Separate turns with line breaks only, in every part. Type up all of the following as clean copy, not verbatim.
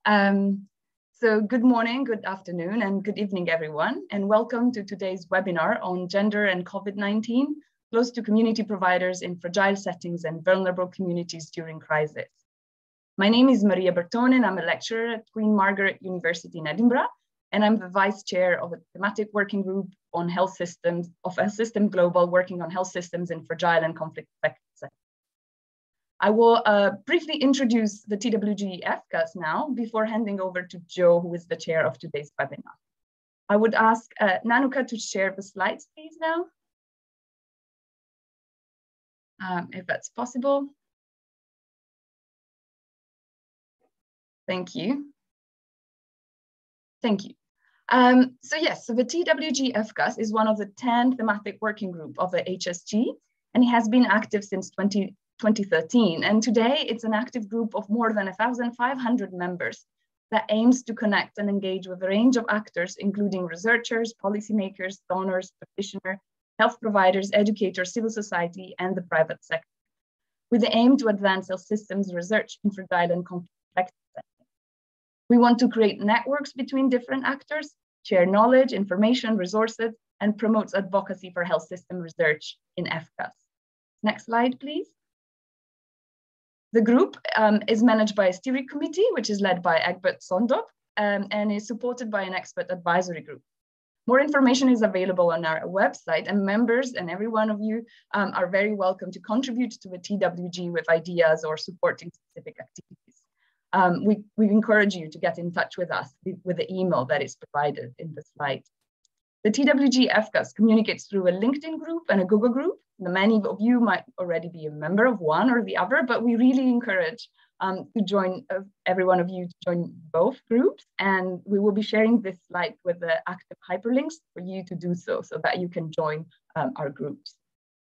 So good morning, good afternoon, and good evening, everyone, and welcome to today's webinar on gender and COVID-19, close to community providers in fragile settings and vulnerable communities during crisis. My name is Maria Bertone, and I'm a lecturer at Queen Margaret University in Edinburgh, and I'm the vice chair of a thematic working group on health systems, of a system global working on health systems in fragile and conflict-affected settings. I will briefly introduce the TWG FCAS now before handing over to Jo, who is the chair of today's webinar. I would ask Nanuka to share the slides, please, now, if that's possible. Thank you. Thank you. So the TWG FCAS is one of the 10 thematic working group of the HSG, and it has been active since 2013. And today it's an active group of more than 1,500 members that aims to connect and engage with a range of actors, including researchers, policymakers, donors, practitioners, health providers, educators, civil society, and the private sector, with the aim to advance health systems research in fragile and conflict settings. We want to create networks between different actors, share knowledge, information, resources, and promote advocacy for health system research in FCAS. Next slide, please. The group is managed by a steering committee, which is led by Egbert Sondop, and is supported by an expert advisory group. More information is available on our website, and members and every one of you are very welcome to contribute to the TWG with ideas or supporting specific activities. We encourage you to get in touch with us with the email that is provided in the slide. The TWG FCAS communicates through a LinkedIn group and a Google group. Many of you might already be a member of one or the other, but we really encourage to join every one of you to join both groups. And we will be sharing this slide with the active hyperlinks for you to do so that you can join our groups.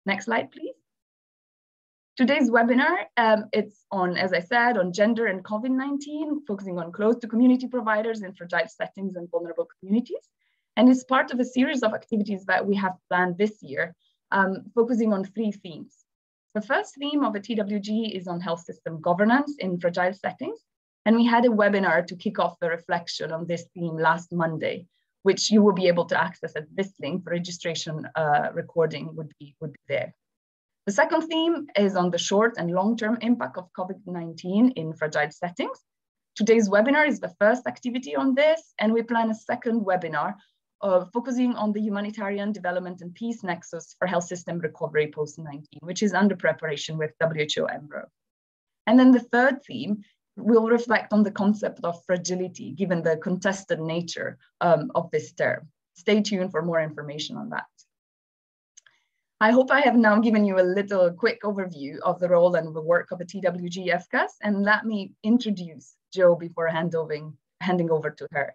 Next slide, please. Today's webinar, it's on, as I said, on gender and COVID-19, focusing on close to community providers in fragile settings and vulnerable communities. And it's part of a series of activities that we have planned this year, focusing on 3 themes. The first theme of the TWG is on health system governance in fragile settings. And we had a webinar to kick off the reflection on this theme last Monday, which you will be able to access at this link. The registration recording would be there. The second theme is on the short and long-term impact of COVID-19 in fragile settings. Today's webinar is the first activity on this, and we plan a second webinar focusing on the humanitarian development and peace nexus for health system recovery post-19, which is under preparation with WHO EMBRO. And then the third theme will reflect on the concept of fragility, given the contested nature of this term. Stay tuned for more information on that. I hope I have now given you a little quick overview of the role and the work of the TWG FCAS, and let me introduce Jo before handing over to her.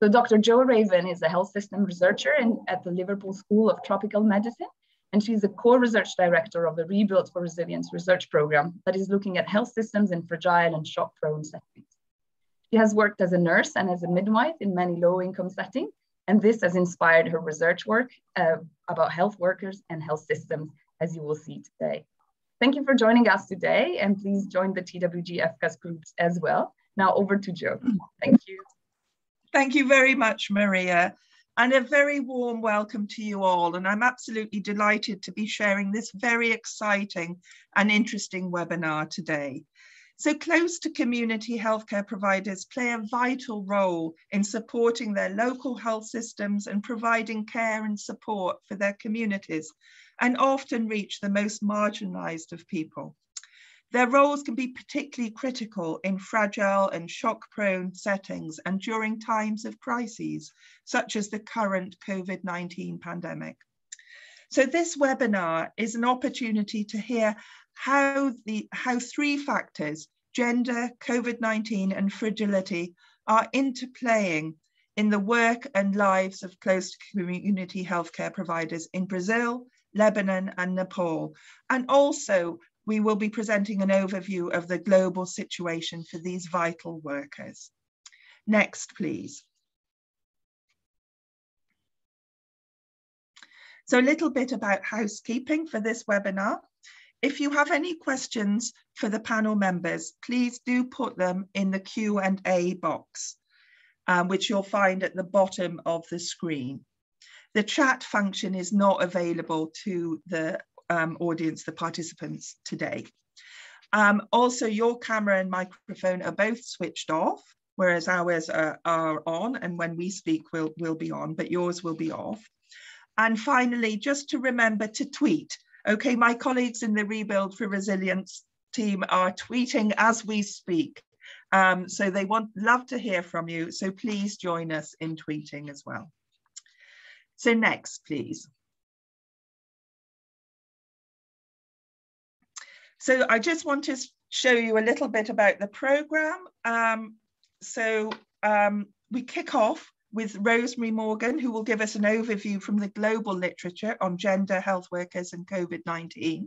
So Dr. Jo Raven is a health system researcher at the Liverpool School of Tropical Medicine, and she's a co-research director of the Rebuild for Resilience research program that is looking at health systems in fragile and shock-prone settings. She has worked as a nurse and as a midwife in many low-income settings, and this has inspired her research work about health workers and health systems, as you will see today. Thank you for joining us today, and please join the TWG FCAS groups as well. Now over to Jo. Thank you.
Thank you very much, Maria, and a very warm welcome to you all. And I'm absolutely delighted to be sharing this very exciting and interesting webinar today. So close to community healthcare providers play a vital role in supporting their local health systems and providing care and support for their communities, and often reach the most marginalized of people. Their roles can be particularly critical in fragile and shock-prone settings and during times of crises, such as the current COVID-19 pandemic. So this webinar is an opportunity to hear how 3 factors, gender, COVID-19, and fragility, are interplaying in the work and lives of close to community healthcare providers in Brazil, Lebanon, and Nepal, and also we will be presenting an overview of the global situation for these vital workers. Next, please. So a little bit about housekeeping for this webinar. If you have any questions for the panel members, please do put them in the Q&A box, which you'll find at the bottom of the screen. The chat function is not available to the audience, the participants today. Also, your camera and microphone are both switched off, whereas ours are on, and when we speak, we'll be on, but yours will be off. And finally, just to remember to tweet. Okay, my colleagues in the Rebuild for Resilience team are tweeting as we speak. So they love to hear from you. So please join us in tweeting as well. So next, please. So I just want to show you a little bit about the program. We kick off with Rosemary Morgan, who will give us an overview from the global literature on gender, health workers, and COVID-19.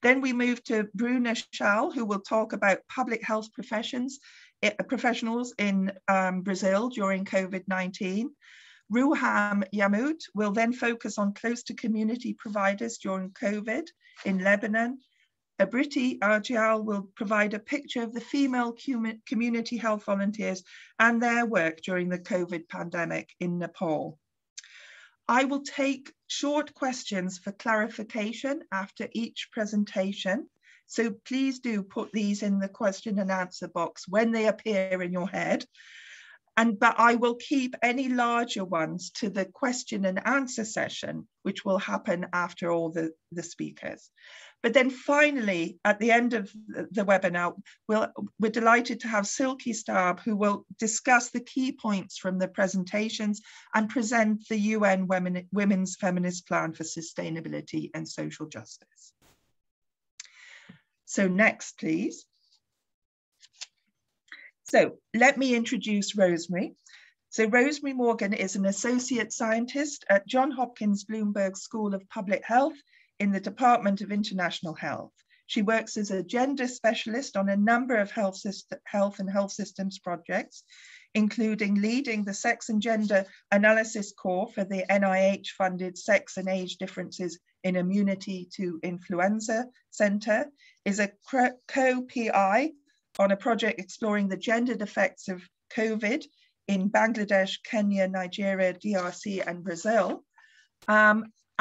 Then we move to Brunah Schall, who will talk about public health professionals in Brazil during COVID-19. Ruham Yamut will then focus on close to community providers during COVID in Lebanon. Abriti Argyal will provide a picture of the female community health volunteers and their work during the COVID pandemic in Nepal. I will take short questions for clarification after each presentation. So please do put these in the question and answer box when they appear in your head. But I will keep any larger ones to the question and answer session, which will happen after all the speakers. But then finally, at the end of the webinar, we're delighted to have Silky Starb, who will discuss the key points from the presentations and present the UN Women's Feminist Plan for Sustainability and Social Justice. So next, please. So let me introduce Rosemary. So Rosemary Morgan is an associate scientist at Johns Hopkins Bloomberg School of Public Health in the Department of International Health. She works as a gender specialist on a number of health and health systems projects, including leading the Sex and Gender Analysis Core for the NIH-funded Sex and Age Differences in Immunity to Influenza Center, is a co-PI on a project exploring the gendered effects of COVID in Bangladesh, Kenya, Nigeria, DRC, and Brazil,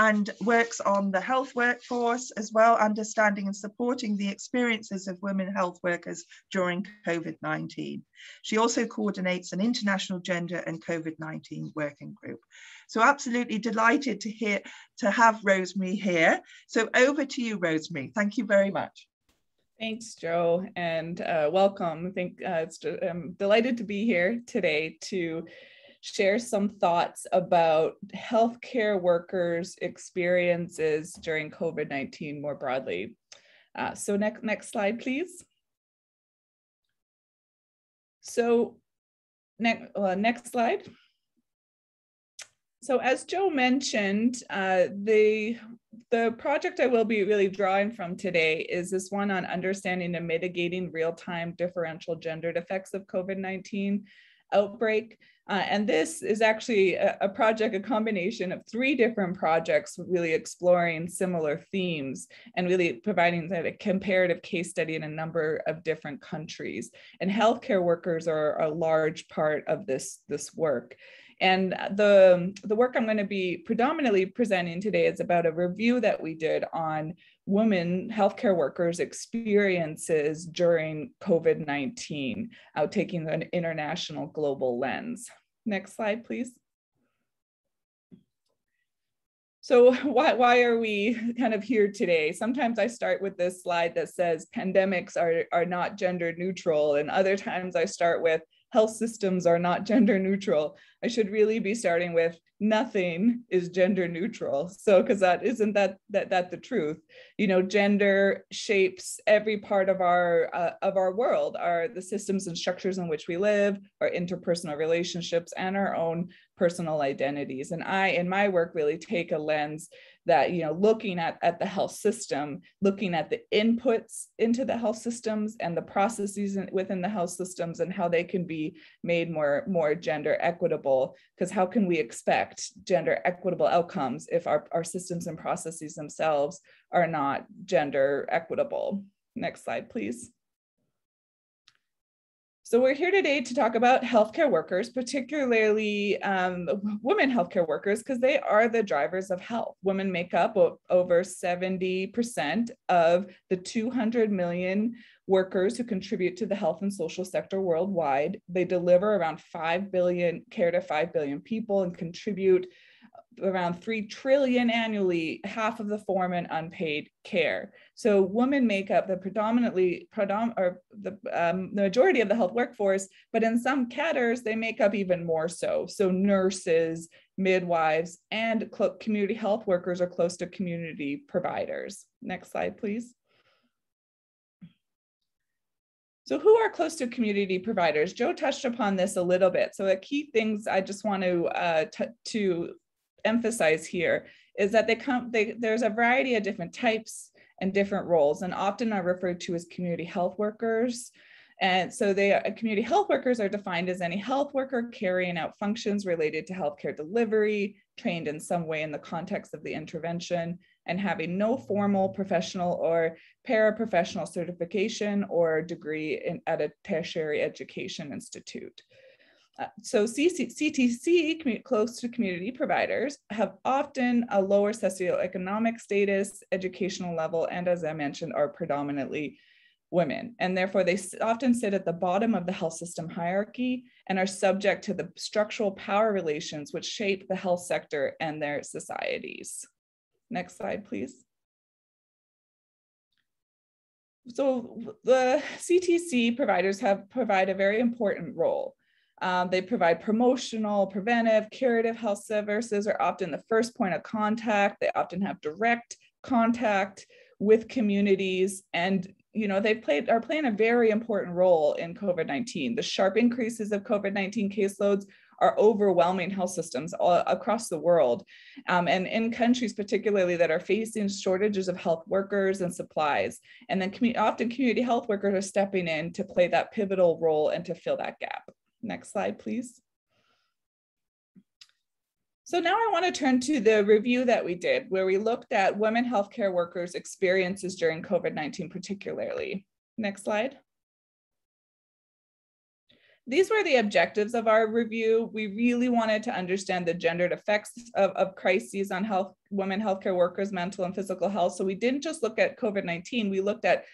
and works on the health workforce as well, understanding and supporting the experiences of women health workers during COVID-19. She also coordinates an international gender and COVID-19 working group. So absolutely delighted to have Rosemary here. So over to you, Rosemary. Thank you very much.
Thanks, Jo, and welcome. I'm delighted to be here today to share some thoughts about healthcare workers' experiences during COVID-19 more broadly. So next slide, please. So next slide. So as Jo mentioned, the project I will be really drawing from today is this one on understanding and mitigating real-time differential gendered effects of COVID-19 outbreak. And this is actually a project, a combination of 3 different projects really exploring similar themes and really providing a comparative case study in a number of different countries. And healthcare workers are a large part of this work. And the work I'm going to be predominantly presenting today is about a review that we did on women healthcare workers' experiences during COVID-19, taking an international global lens. Next slide, please. So why are we kind of here today? Sometimes I start with this slide that says pandemics are not gender neutral, and other times I start with health systems are not gender neutral. I should really be starting with nothing is gender neutral. So, because isn't that the truth? You know, gender shapes every part of our world, the systems and structures in which we live, our interpersonal relationships, and our own personal identities. And I, in my work, really take a lens that, looking at the health system, looking at the inputs into the health systems and the processes within the health systems and how they can be made more gender equitable. Because how can we expect gender equitable outcomes if our systems and processes themselves are not gender equitable? Next slide, please. So we're here today to talk about healthcare workers, particularly women healthcare workers, because they are the drivers of health. Women make up over 70% of the 200 million workers who contribute to the health and social sector worldwide. They deliver around 5 billion care to 5 billion people and contribute around 3 trillion annually, half of the form in unpaid care. So women make up the majority of the health workforce, but in some categories, they make up even more so. So nurses, midwives, and community health workers are close to community providers. Next slide, please. So who are close to community providers? Joe touched upon this a little bit. So the key things I just want to emphasize here is that there's a variety of different types and different roles, and often are referred to as community health workers. And so community health workers are defined as any health worker carrying out functions related to healthcare delivery, trained in some way in the context of the intervention, and having no formal professional or paraprofessional certification or degree at a tertiary education institute. So CTC, close to community providers, have often a lower socioeconomic status, educational level, and as I mentioned, are predominantly women. And therefore they often sit at the bottom of the health system hierarchy and are subject to the structural power relations which shape the health sector and their societies. Next slide, please. So the CTC providers provide a very important role. They provide promotional, preventive, curative health services, are often the first point of contact. They often have direct contact with communities, and they are playing a very important role in COVID-19. The sharp increases of COVID-19 caseloads are overwhelming health systems all across the world, and in countries particularly that are facing shortages of health workers and supplies. And then often community health workers are stepping in to play that pivotal role and to fill that gap. Next slide, please. So now I want to turn to the review that we did, where we looked at women healthcare workers' experiences during COVID-19 particularly. Next slide. These were the objectives of our review. We really wanted to understand the gendered effects of crises on women healthcare workers' mental and physical health. So we didn't just look at COVID-19, we looked at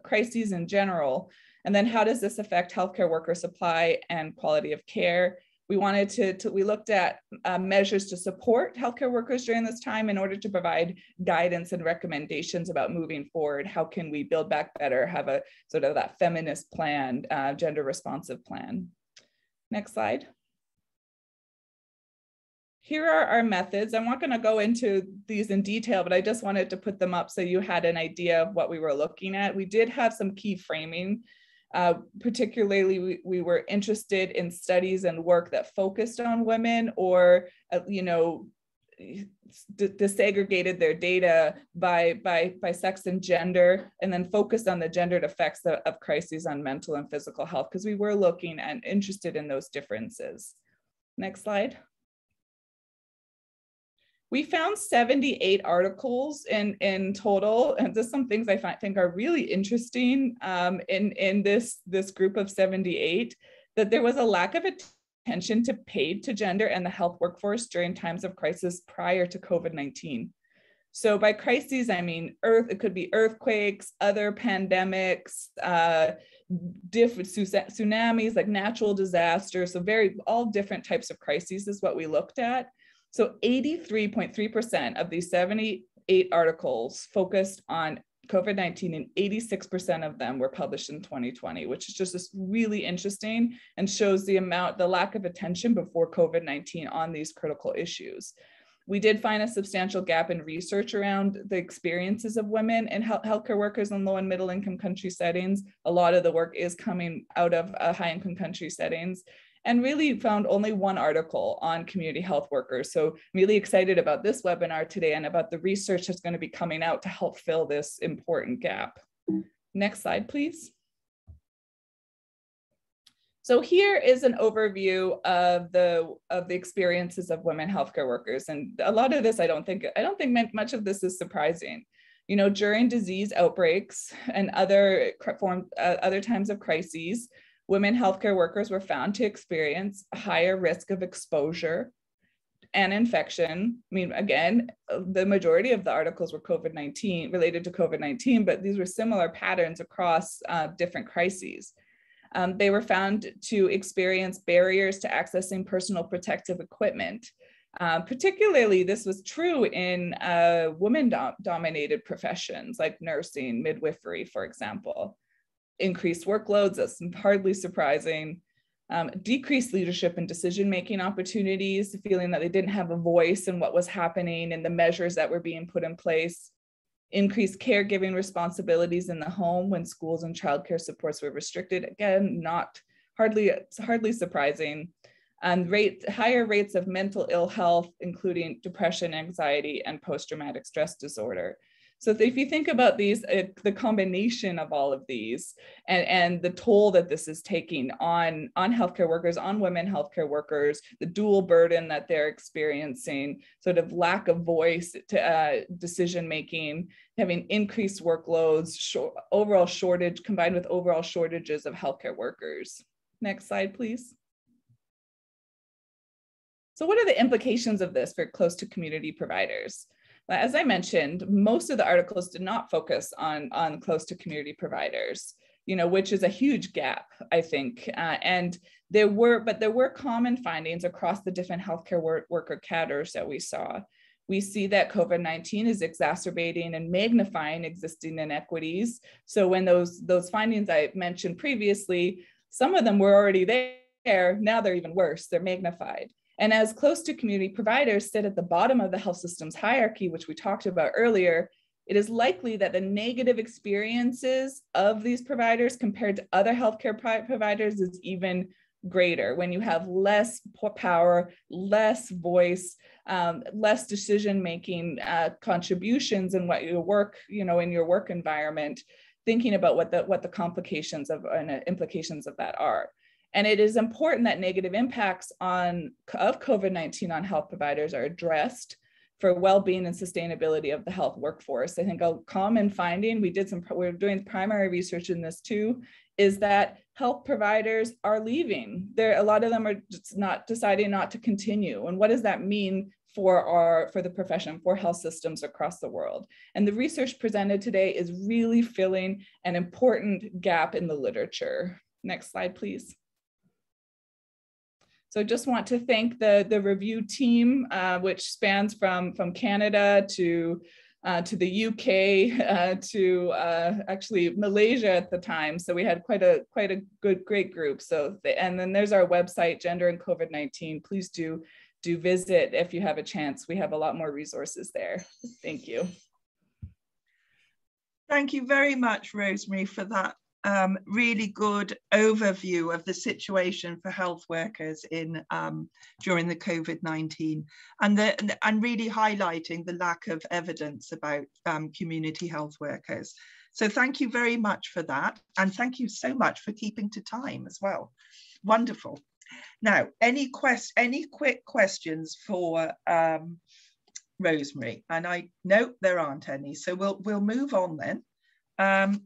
crises in general. And then how does this affect healthcare worker supply and quality of care? We looked at measures to support healthcare workers during this time in order to provide guidance and recommendations about moving forward. How can we build back better, have a sort of that feminist plan, gender responsive plan. Next slide. Here are our methods. I'm not going to go into these in detail, but I just wanted to put them up so you had an idea of what we were looking at. We did have some key framing. Particularly, we were interested in studies and work that focused on women or, disaggregated their data by sex and gender, and then focused on the gendered effects of crises on mental and physical health, because we were looking and interested in those differences. Next slide. We found 78 articles in total, and just some things I think are really interesting in this group of 78, that there was a lack of attention paid to gender and the health workforce during times of crisis prior to COVID-19. So by crises, I mean it could be earthquakes, other pandemics, different tsunamis, like natural disasters, so all different types of crises is what we looked at. So 83.3% of these 78 articles focused on COVID-19, and 86% of them were published in 2020, which is just really interesting and shows the lack of attention before COVID-19 on these critical issues. We did find a substantial gap in research around the experiences of women and healthcare workers in low and middle income country settings. A lot of the work is coming out of high income country settings. and really found only one article on community health workers. So I'm really excited about this webinar today and about the research that's going to be coming out to help fill this important gap. Next slide, please. So here is an overview of the experiences of women healthcare workers, and a lot of this I don't think much of this is surprising. You know, during disease outbreaks and other times of crises, women healthcare workers were found to experience a higher risk of exposure and infection. I mean, again, the majority of the articles were COVID-19 related to COVID-19, but these were similar patterns across different crises. They were found to experience barriers to accessing personal protective equipment. Particularly, this was true in women-dominated professions like nursing, midwifery, for example. Increased workloads, that's hardly surprising. Decreased leadership and decision-making opportunities, feeling that they didn't have a voice in what was happening and the measures that were being put in place. Increased caregiving responsibilities in the home when schools and childcare supports were restricted. Again, hardly surprising. And higher rates of mental ill health, including depression, anxiety, and post-traumatic stress disorder. So if you think about these, the combination of all of these and the toll that this is taking on healthcare workers, on women healthcare workers, the dual burden that they're experiencing, sort of lack of voice to decision-making, having increased workloads, overall shortage, combined with overall shortages of healthcare workers. Next slide, please. So what are the implications of this for close to community providers? As I mentioned, most of the articles did not focus on close to community providers, you know, which is a huge gap, I think. And there were common findings across the different healthcare worker categories that we saw. We see that COVID-19 is exacerbating and magnifying existing inequities. So when those findings I mentioned previously, some of them were already there, now they're even worse, they're magnified. And as close to community providers sit at the bottom of the health system's hierarchy, which we talked about earlier, it is likely that the negative experiences of these providers compared to other healthcare providers is even greater when you have less power, less voice, less decision-making contributions in what you work, you know, in your work environment, thinking about what the complications of and implications of that are. And it is important that negative impacts of COVID-19 on health providers are addressed for well-being and sustainability of the health workforce. I think a common finding, we're doing primary research in this too, is that health providers are leaving. A lot of them are just deciding not to continue. And what does that mean for the profession, for health systems across the world? And the research presented today is really filling an important gap in the literature. Next slide, please. So I just want to thank the review team, which spans from Canada to the UK to actually Malaysia at the time. So we had quite a great group. So and then there's our website, Gender and COVID-19. Please do visit if you have a chance. We have a lot more resources there. Thank you.
Thank you very much, Rosemary, for that really good overview of the situation for health workers during the COVID-19 and really highlighting the lack of evidence about community health workers. So thank you very much for that. And thank you so much for keeping to time as well. Wonderful. Now, any quick questions for Rosemary? And no, there aren't any. So we'll move on then.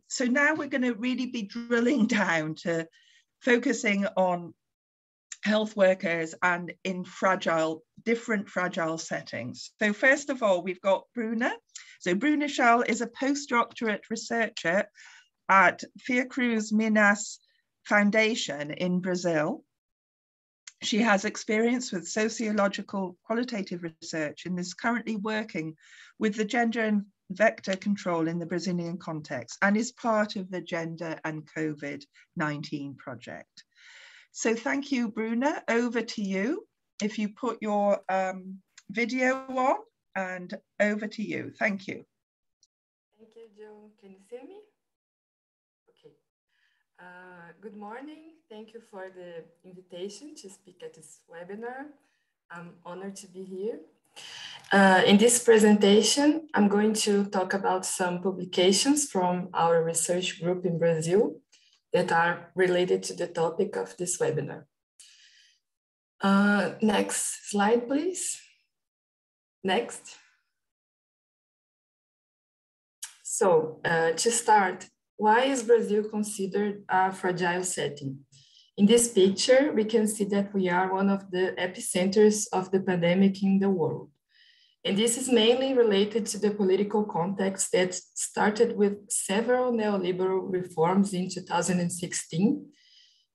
So now we're going to really be drilling down to focusing on health workers and in different fragile settings. So first of all, we've got Brunah. So Brunah Schall is a postdoctorate researcher at Fiocruz Minas Foundation in Brazil. She has experience with sociological qualitative research and is currently working with the gender and vector control in the Brazilian context and is part of the Gender and COVID-19 project. So thank you, Brunah. Over to you. If you put your video on, and over to you. Thank you.
Thank you, Joan. Can you see me? Okay. Good morning. Thank you for the invitation to speak at this webinar. I'm honored to be here. In this presentation, I'm going to talk about some publications from our research group in Brazil that are related to the topic of this webinar. Next slide, please. Next. So to start, why is Brazil considered a fragile setting? In this picture, we can see that we are one of the epicenters of the pandemic in the world. And this is mainly related to the political context that started with several neoliberal reforms in 2016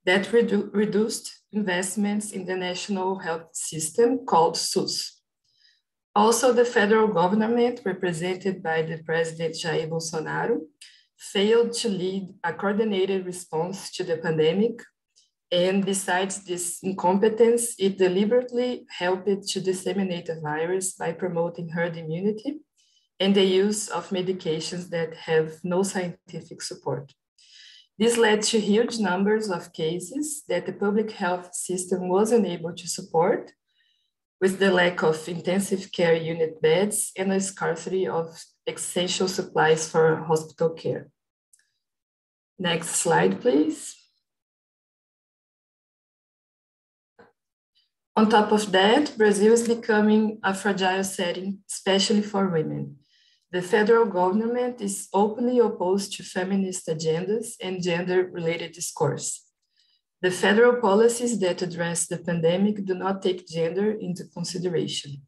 that reduced investments in the national health system called SUS. Also, the federal government, represented by the President Jair Bolsonaro, failed to lead a coordinated response to the pandemic. And besides this incompetence, it deliberately helped to disseminate the virus by promoting herd immunity and the use of medications that have no scientific support. This led to huge numbers of cases that the public health system was unable to support, with the lack of intensive care unit beds and a scarcity of essential supplies for hospital care. Next slide, please. On top of that, Brazil is becoming a fragile setting, especially for women. The federal government is openly opposed to feminist agendas and gender-related discourse. The federal policies that address the pandemic do not take gender into consideration.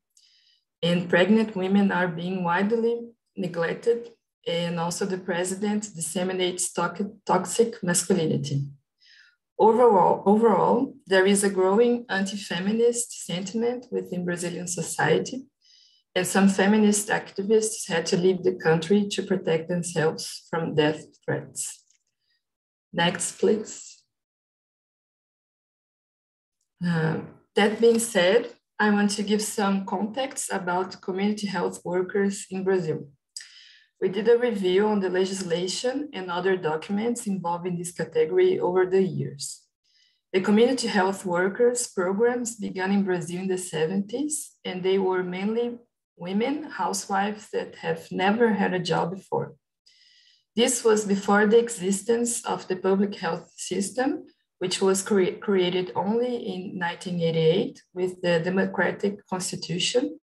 And pregnant women are being widely neglected, and also the president disseminates toxic masculinity. Overall, there is a growing anti-feminist sentiment within Brazilian society, and some feminist activists had to leave the country to protect themselves from death threats. Next, please. That being said, I want to give some context about community health workers in Brazil. We did a review on the legislation and other documents involving this category over the years. The community health workers programs began in Brazil in the 70s, and they were mainly women, housewives that have never had a job before. This was before the existence of the public health system, which was created only in 1988 with the democratic constitution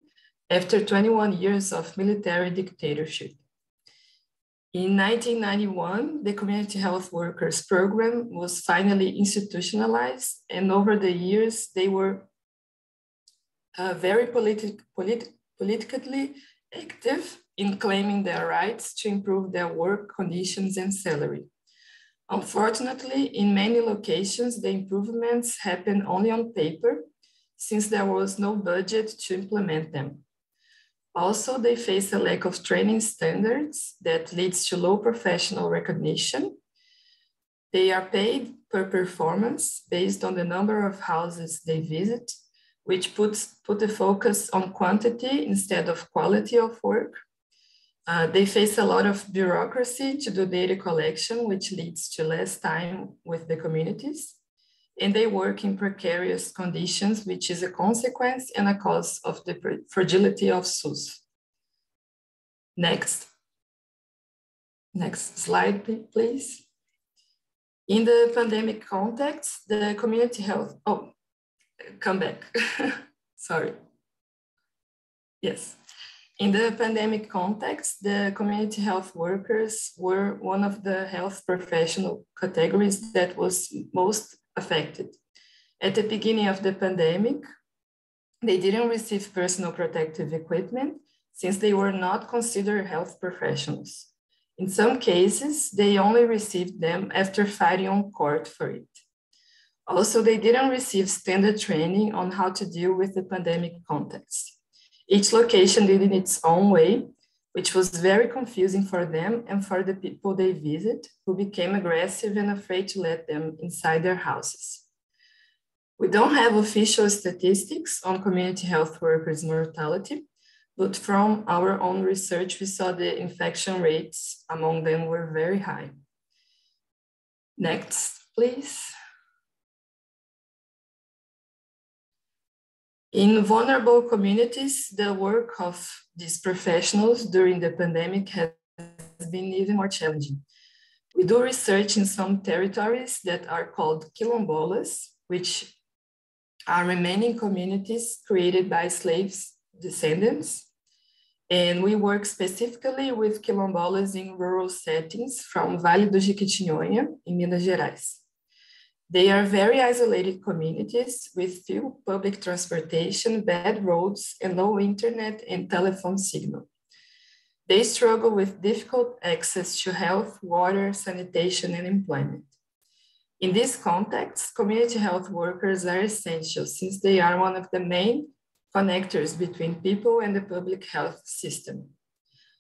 after 21 years of military dictatorship. In 1991, the Community Health Workers Program was finally institutionalized, and over the years, they were very politically active in claiming their rights to improve their work conditions and salary. Unfortunately, in many locations, the improvements happened only on paper, since there was no budget to implement them. Also, they face a lack of training standards that leads to low professional recognition. They are paid per performance based on the number of houses they visit, which put the focus on quantity instead of quality of work. They face a lot of bureaucracy to do data collection, which leads to less time with the communities. And they work in precarious conditions, which is a consequence and a cause of the fragility of SUS. Next slide, please. In the pandemic context, the community health, come back, sorry. Yes. In the pandemic context, the community health workers were one of the health professional categories that was most affected. At the beginning of the pandemic, they didn't receive personal protective equipment since they were not considered health professionals. In some cases, they only received them after fighting on court for it. Also, they didn't receive standard training on how to deal with the pandemic context. Each location did it in its own way, which was very confusing for them and for the people they visit, who became aggressive and afraid to let them inside their houses. We don't have official statistics on community health workers' mortality, but from our own research, we saw the infection rates among them were very high. Next, please. In vulnerable communities, the work of these professionals during the pandemic has been even more challenging. We do research in some territories that are called quilombolas, which are remaining communities created by slaves' descendants. And we work specifically with quilombolas in rural settings from Vale do Jequitinhonha in Minas Gerais. They are very isolated communities with few public transportation, bad roads, and no internet and telephone signal. They struggle with difficult access to health, water, sanitation, and employment. In this context, community health workers are essential since they are one of the main connectors between people and the public health system.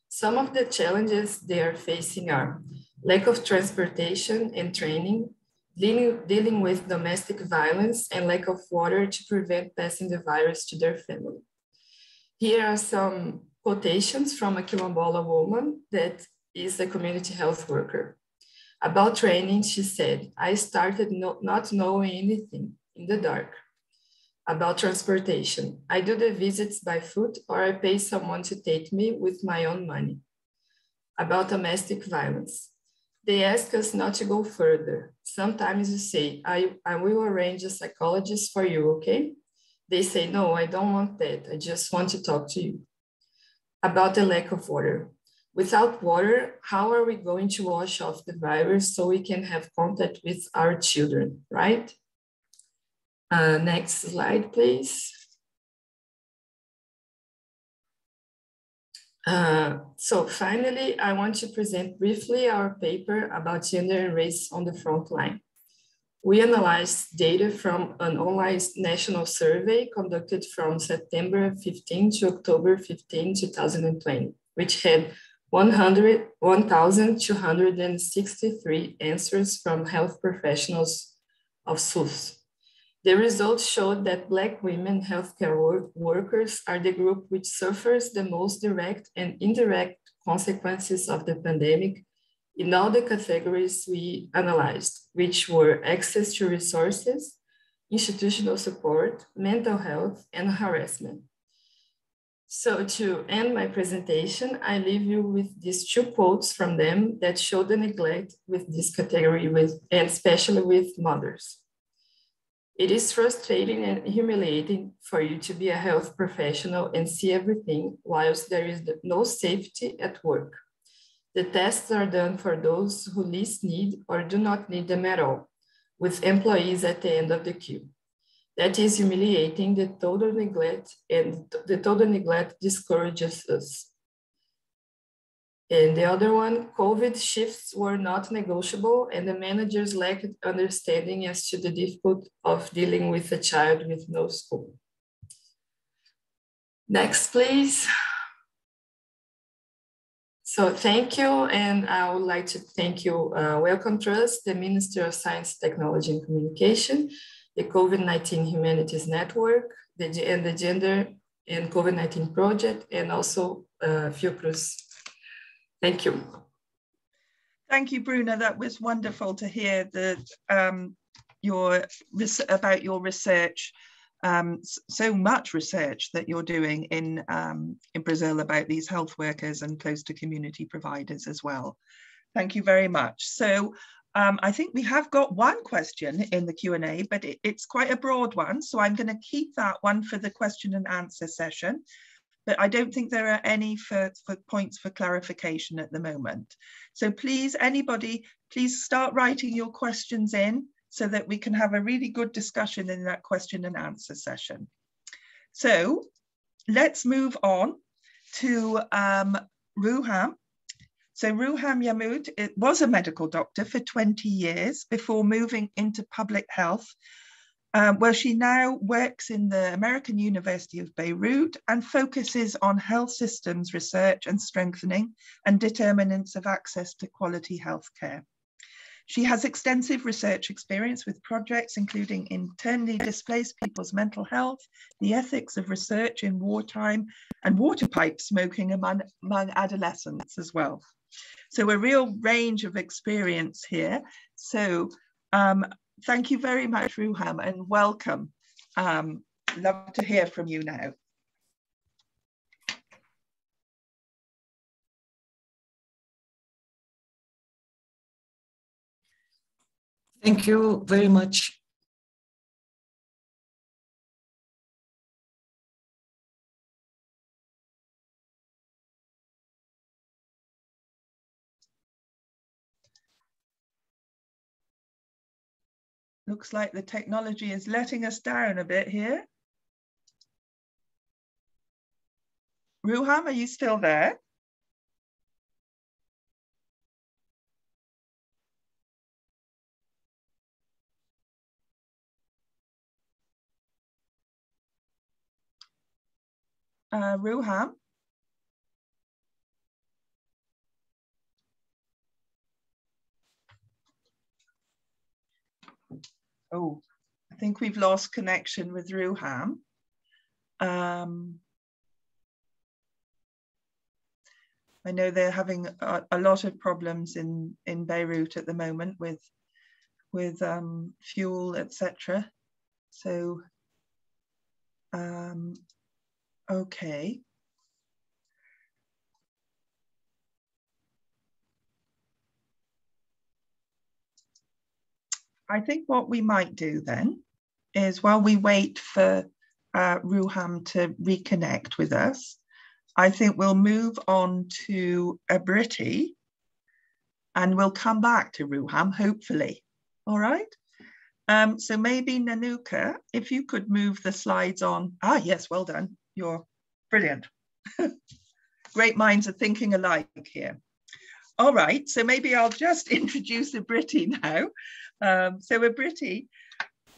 Some of the challenges they are facing are lack of transportation and training, dealing with domestic violence, and lack of water to prevent passing the virus to their family. Here are some quotations from a quilombola woman that is a community health worker. About training, she said, I started not knowing anything in the dark. About transportation, I do the visits by foot or I pay someone to take me with my own money. About domestic violence, they ask us not to go further. Sometimes you say, I will arrange a psychologist for you, okay? They say, no, I don't want that. I just want to talk to you. About the lack of water. Without water, how are we going to wash off the virus so we can have contact with our children, right? Next slide, please. So finally, I want to present briefly our paper about gender and race on the front line. We analyzed data from an online national survey conducted from September 15 to October 15, 2020, which had 1,263 answers from health professionals of SUS. The results showed that Black women healthcare workers are the group which suffers the most direct and indirect consequences of the pandemic in all the categories we analyzed, which were access to resources, institutional support, mental health, and harassment. So to end my presentation, I leave you with these two quotes from them that show the neglect with this category, and especially with mothers. It is frustrating and humiliating for you to be a health professional and see everything whilst there is no safety at work. The tests are done for those who least need or do not need them at all, with employees at the end of the queue. That is humiliating, the total neglect, and the total neglect discourages us. And the other one, COVID shifts were not negotiable and the managers lacked understanding as to the difficulty of dealing with a child with no school. Next, please. So thank you, and I would like to thank you, Wellcome Trust, the Ministry of Science, Technology and Communication, the COVID-19 Humanities Network, the Gender and COVID-19 Project, and also Fiocruz. Thank you.
Thank you, Brunah. That was wonderful to hear that about your research. So much research that you're doing in Brazil about these health workers and close to community providers as well. Thank you very much. So I think we have got one question in the Q&A, but it's quite a broad one. So I'm going to keep that one for the question and answer session. But I don't think there are any for points for clarification at the moment. So please, anybody, please start writing your questions in so that we can have a really good discussion in that question and answer session. So let's move on to Ruham. So Ruham Yamud was a medical doctor for 20 years before moving into public health, where she now works in the American University of Beirut and focuses on health systems research and strengthening and determinants of access to quality healthcare. She has extensive research experience with projects including internally displaced people's mental health, the ethics of research in wartime, and water pipe smoking among adolescents as well. So a real range of experience here. So thank you very much, Ruham, and welcome. Love to hear from you now.
Thank you very much.
Looks like the technology is letting us down a bit here. Ruham, are you still there? Ruham? Oh, I think we've lost connection with Ruham. I know they're having a lot of problems in Beirut at the moment with fuel, etc. So, okay. I think what we might do then is, while we wait for Ruham to reconnect with us, I think we'll move on to Abriti and we'll come back to Ruham, hopefully. All right. So maybe Nanuka, if you could move the slides on. Ah, yes, well done. You're brilliant. Great minds are thinking alike here. All right, so maybe I'll just introduce Abriti now. So Abriti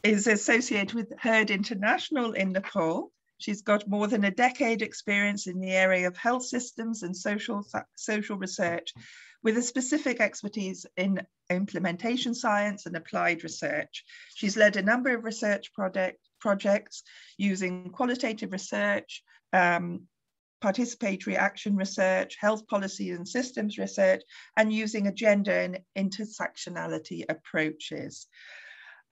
is associated with Herd International in Nepal. She's got more than a decade experience in the area of health systems and social research, with a specific expertise in implementation science and applied research. She's led a number of research projects using qualitative research, participatory action research, health policy and systems research, and using a gender and intersectionality approaches.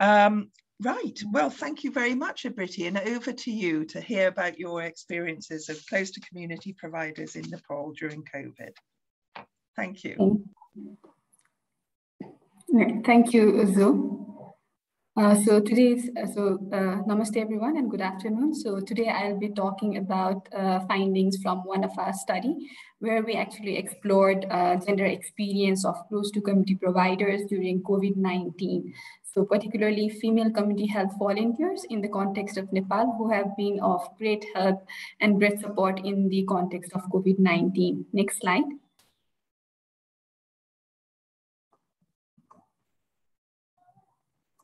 Right, well, thank you very much, Abriti, and over to you to hear about your experiences of close to community providers in Nepal during COVID. Thank you.
Thank you, Uzo. Namaste everyone and good afternoon. So today I'll be talking about findings from one of our study where we actually explored gender experience of close to community providers during COVID-19. So particularly female community health volunteers in the context of Nepal who have been of great help and great support in the context of COVID-19. Next slide.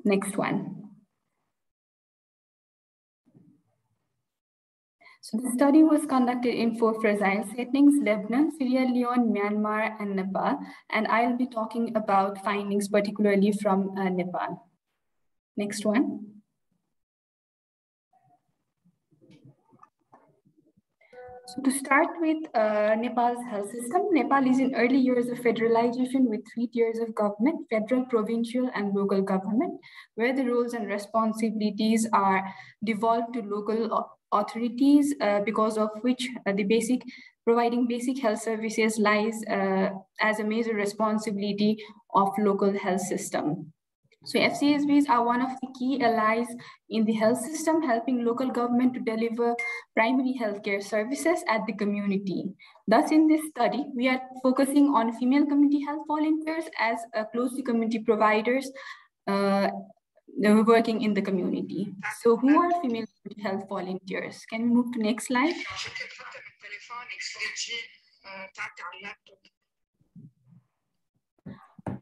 Next one. So the study was conducted in 4 fragile settings: Lebanon, Sierra Leone, Myanmar, and Nepal. And I'll be talking about findings particularly from Nepal. Next one. So to start with Nepal's health system, Nepal is in early years of federalization with 3 tiers of government: federal, provincial, and local government, where the roles and responsibilities are devolved to local authorities, because of which providing basic health services lies as a major responsibility of local health system. So FCHVs are one of the key allies in the health system, helping local government to deliver primary healthcare services at the community. Thus, in this study, we are focusing on female community health volunteers as close to community providers working in the community. So who are female community health volunteers? Can we move to next slide?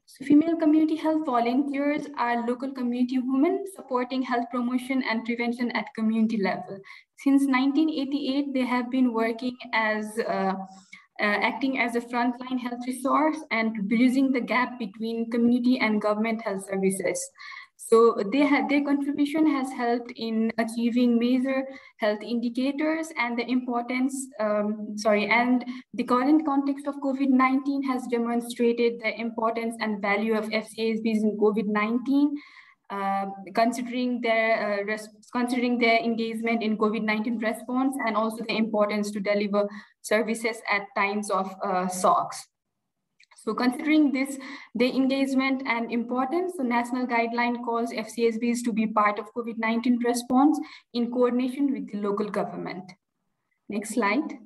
So female community health volunteers are local community women supporting health promotion and prevention at community level. Since 1988, they have been working as acting as a frontline health resource and bridging the gap between community and government health services. So their contribution has helped in achieving major health indicators, and the importance, and the current context of COVID-19 has demonstrated the importance and value of FCHVs in COVID-19, considering their engagement in COVID-19 response, and also the importance to deliver services at times of SOCs. So considering this, the engagement and importance, the national guideline calls FCHVs to be part of COVID-19 response in coordination with the local government. Next slide.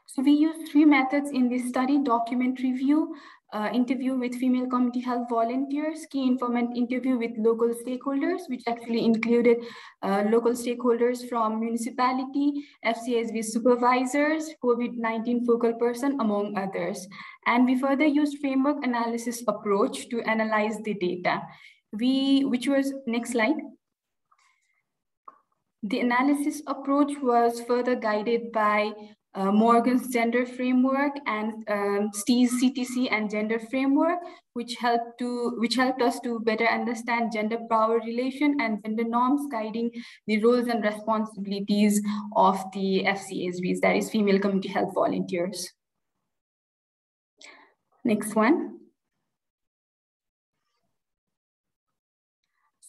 So we use 3 methods in this study: document review, interview with female community health volunteers, key informant interview with local stakeholders, which actually included local stakeholders from municipality, FCHV supervisors, COVID-19 focal person, among others. And we further used framework analysis approach to analyze the data. Next slide. The analysis approach was further guided by Morgan's gender framework and Steve's CTC and gender framework, which helped us to better understand gender power relation and gender norms guiding the roles and responsibilities of the FCHVs, that is female community health volunteers. Next one.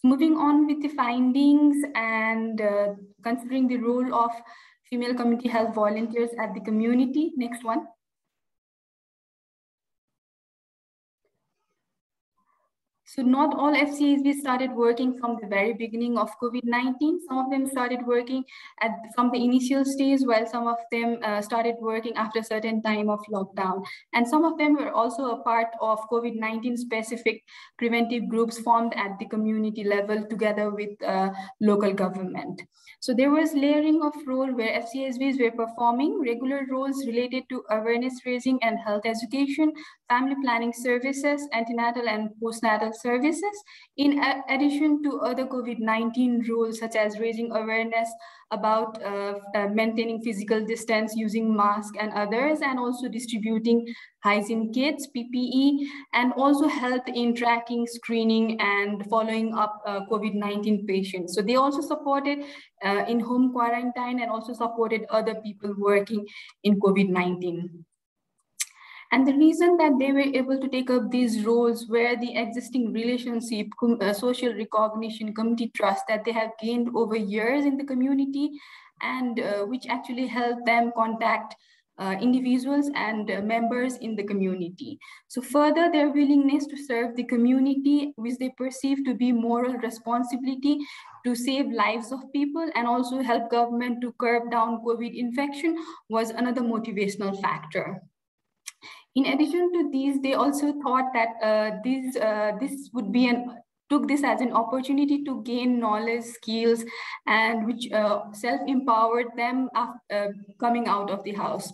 Moving on with the findings and considering the role of female community health volunteers at the community. Next one. So not all FCHVs started working from the very beginning of COVID-19. Some of them started working from the initial stage, while some of them started working after a certain time of lockdown. And some of them were also a part of COVID-19 specific preventive groups formed at the community level together with local government. So there was layering of role where FCHVs were performing regular roles related to awareness raising and health education, family planning services, antenatal and postnatal services, in addition to other COVID-19 roles such as raising awareness about maintaining physical distance, using masks and others, and also distributing hygiene kits, PPE, and also help in tracking, screening, and following up COVID-19 patients. So they also supported in home quarantine and also supported other people working in COVID-19. And the reason that they were able to take up these roles were the existing relationship, social recognition, community trust that they have gained over years in the community, and which actually helped them contact individuals and members in the community. So further, their willingness to serve the community, which they perceive to be moral responsibility to save lives of people and also help government to curb down COVID infection, was another motivational factor. In addition to these, they also thought that this would be took this as an opportunity to gain knowledge, skills, and which self-empowered them after coming out of the house.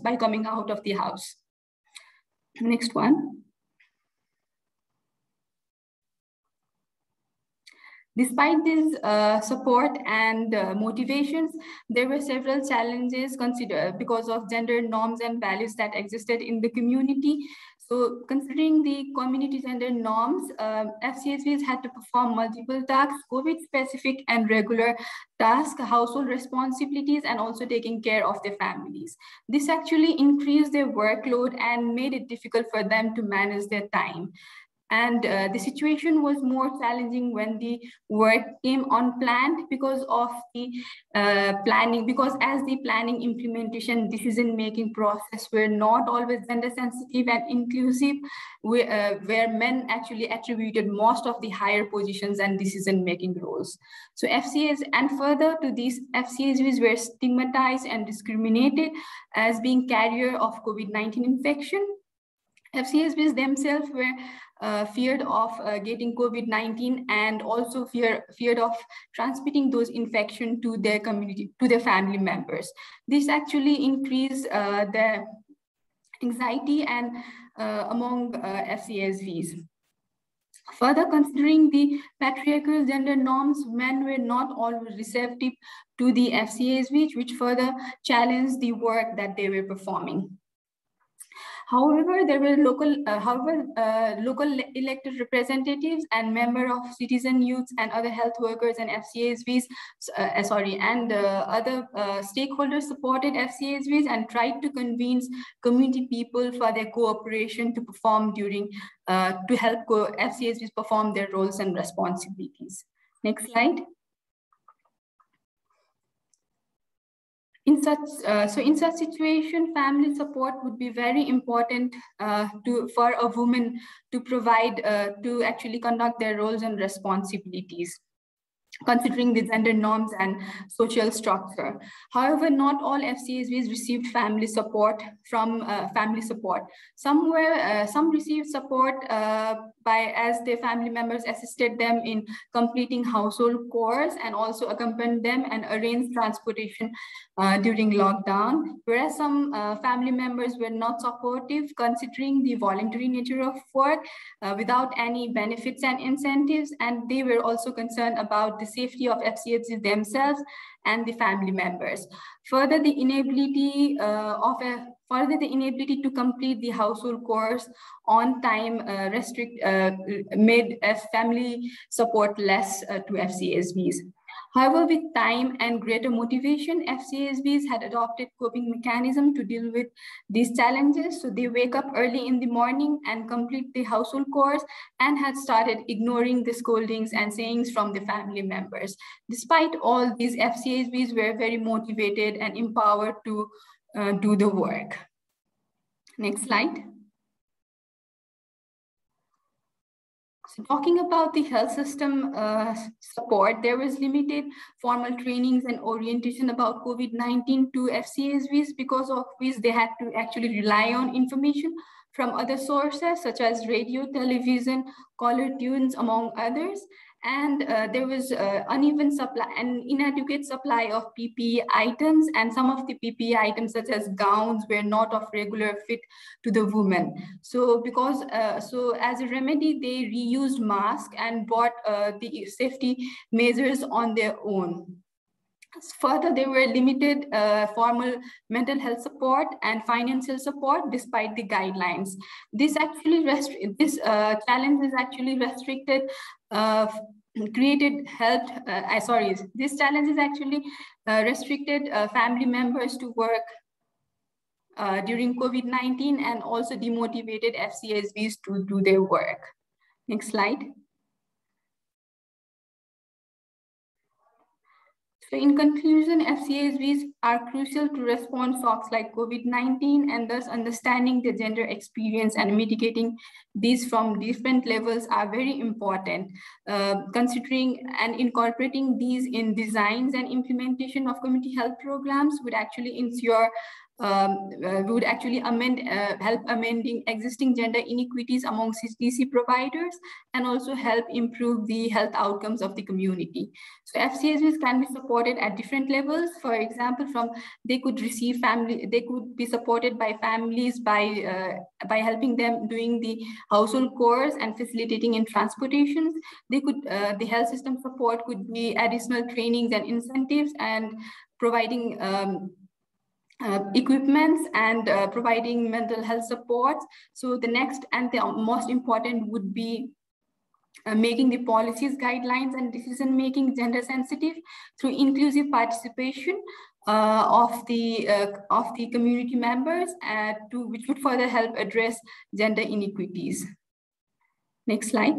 Next one. Despite this support and motivations, there were several challenges considered because of gender norms and values that existed in the community. So considering the community gender norms, FCHVs had to perform multiple tasks, COVID-specific and regular tasks, household responsibilities, and also taking care of their families. This actually increased their workload and made it difficult for them to manage their time. And the situation was more challenging when the work came unplanned because of the planning, because as the planning, implementation, decision-making process were not always gender sensitive and inclusive, where men actually attributed most of the higher positions and decision-making roles. So FCHs, and further to these, FCHVs were stigmatized and discriminated as being carrier of COVID-19 infection. FCHVs themselves were feared of getting COVID-19 and also feared of transmitting those infections to their community, to their family members. This actually increased their anxiety and among FCHVs. Further, considering the patriarchal gender norms, men were not always receptive to the FCHVs, which further challenged the work that they were performing. However, there were local elected representatives and members of citizen youths and other health workers and FCHVs, other stakeholders supported FCHVs and tried to convince community people for their cooperation to perform to help FCHVs perform their roles and responsibilities. Next slide. In such situation, family support would be very important for a woman to provide, to actually conduct their roles and responsibilities, considering the gender norms and social structure. However, not all FCHVs received family support Some received support as their family members assisted them in completing household chores and also accompanied them and arranged transportation during lockdown, whereas some family members were not supportive, considering the voluntary nature of work without any benefits and incentives, and they were also concerned about the safety of FCHVs themselves and the family members. Further, the inability to complete the household chores on time made family support less to FCHVs. However, with time and greater motivation, FCHVs had adopted coping mechanism to deal with these challenges. So they wake up early in the morning and complete the household chores and had started ignoring the scoldings and sayings from the family members. Despite all these, FCHVs were very motivated and empowered to do the work. Next slide. So talking about the health system support, there was limited formal trainings and orientation about COVID-19 to FCHVs, because of which they had to actually rely on information from other sources such as radio, television, caller tunes, among others. And there was uneven supply and inadequate supply of PPE items, and some of the PPE items such as gowns were not of regular fit to the woman. So as a remedy, they reused masks and bought the safety measures on their own. Further, there were limited formal mental health support and financial support despite the guidelines. This challenge is actually restricted. This challenge is actually restricted family members to work during COVID-19 and also demotivated FCHVs to do their work. Next slide. So in conclusion, FCHVs are crucial to respond to shocks like COVID-19, and thus understanding the gender experience and mitigating these from different levels are very important. Considering and incorporating these in designs and implementation of community health programs would actually ensure help amending existing gender inequities among CTC providers and also help improve the health outcomes of the community. So FCHVs can be supported at different levels. For example, they could be supported by families by helping them doing the household chores and facilitating in transportations. The health system support could be additional trainings and incentives and providing equipments and providing mental health support. So the next and the most important would be making the policies, guidelines, and decision-making gender sensitive through inclusive participation of the community members, which would further help address gender inequities. Next slide.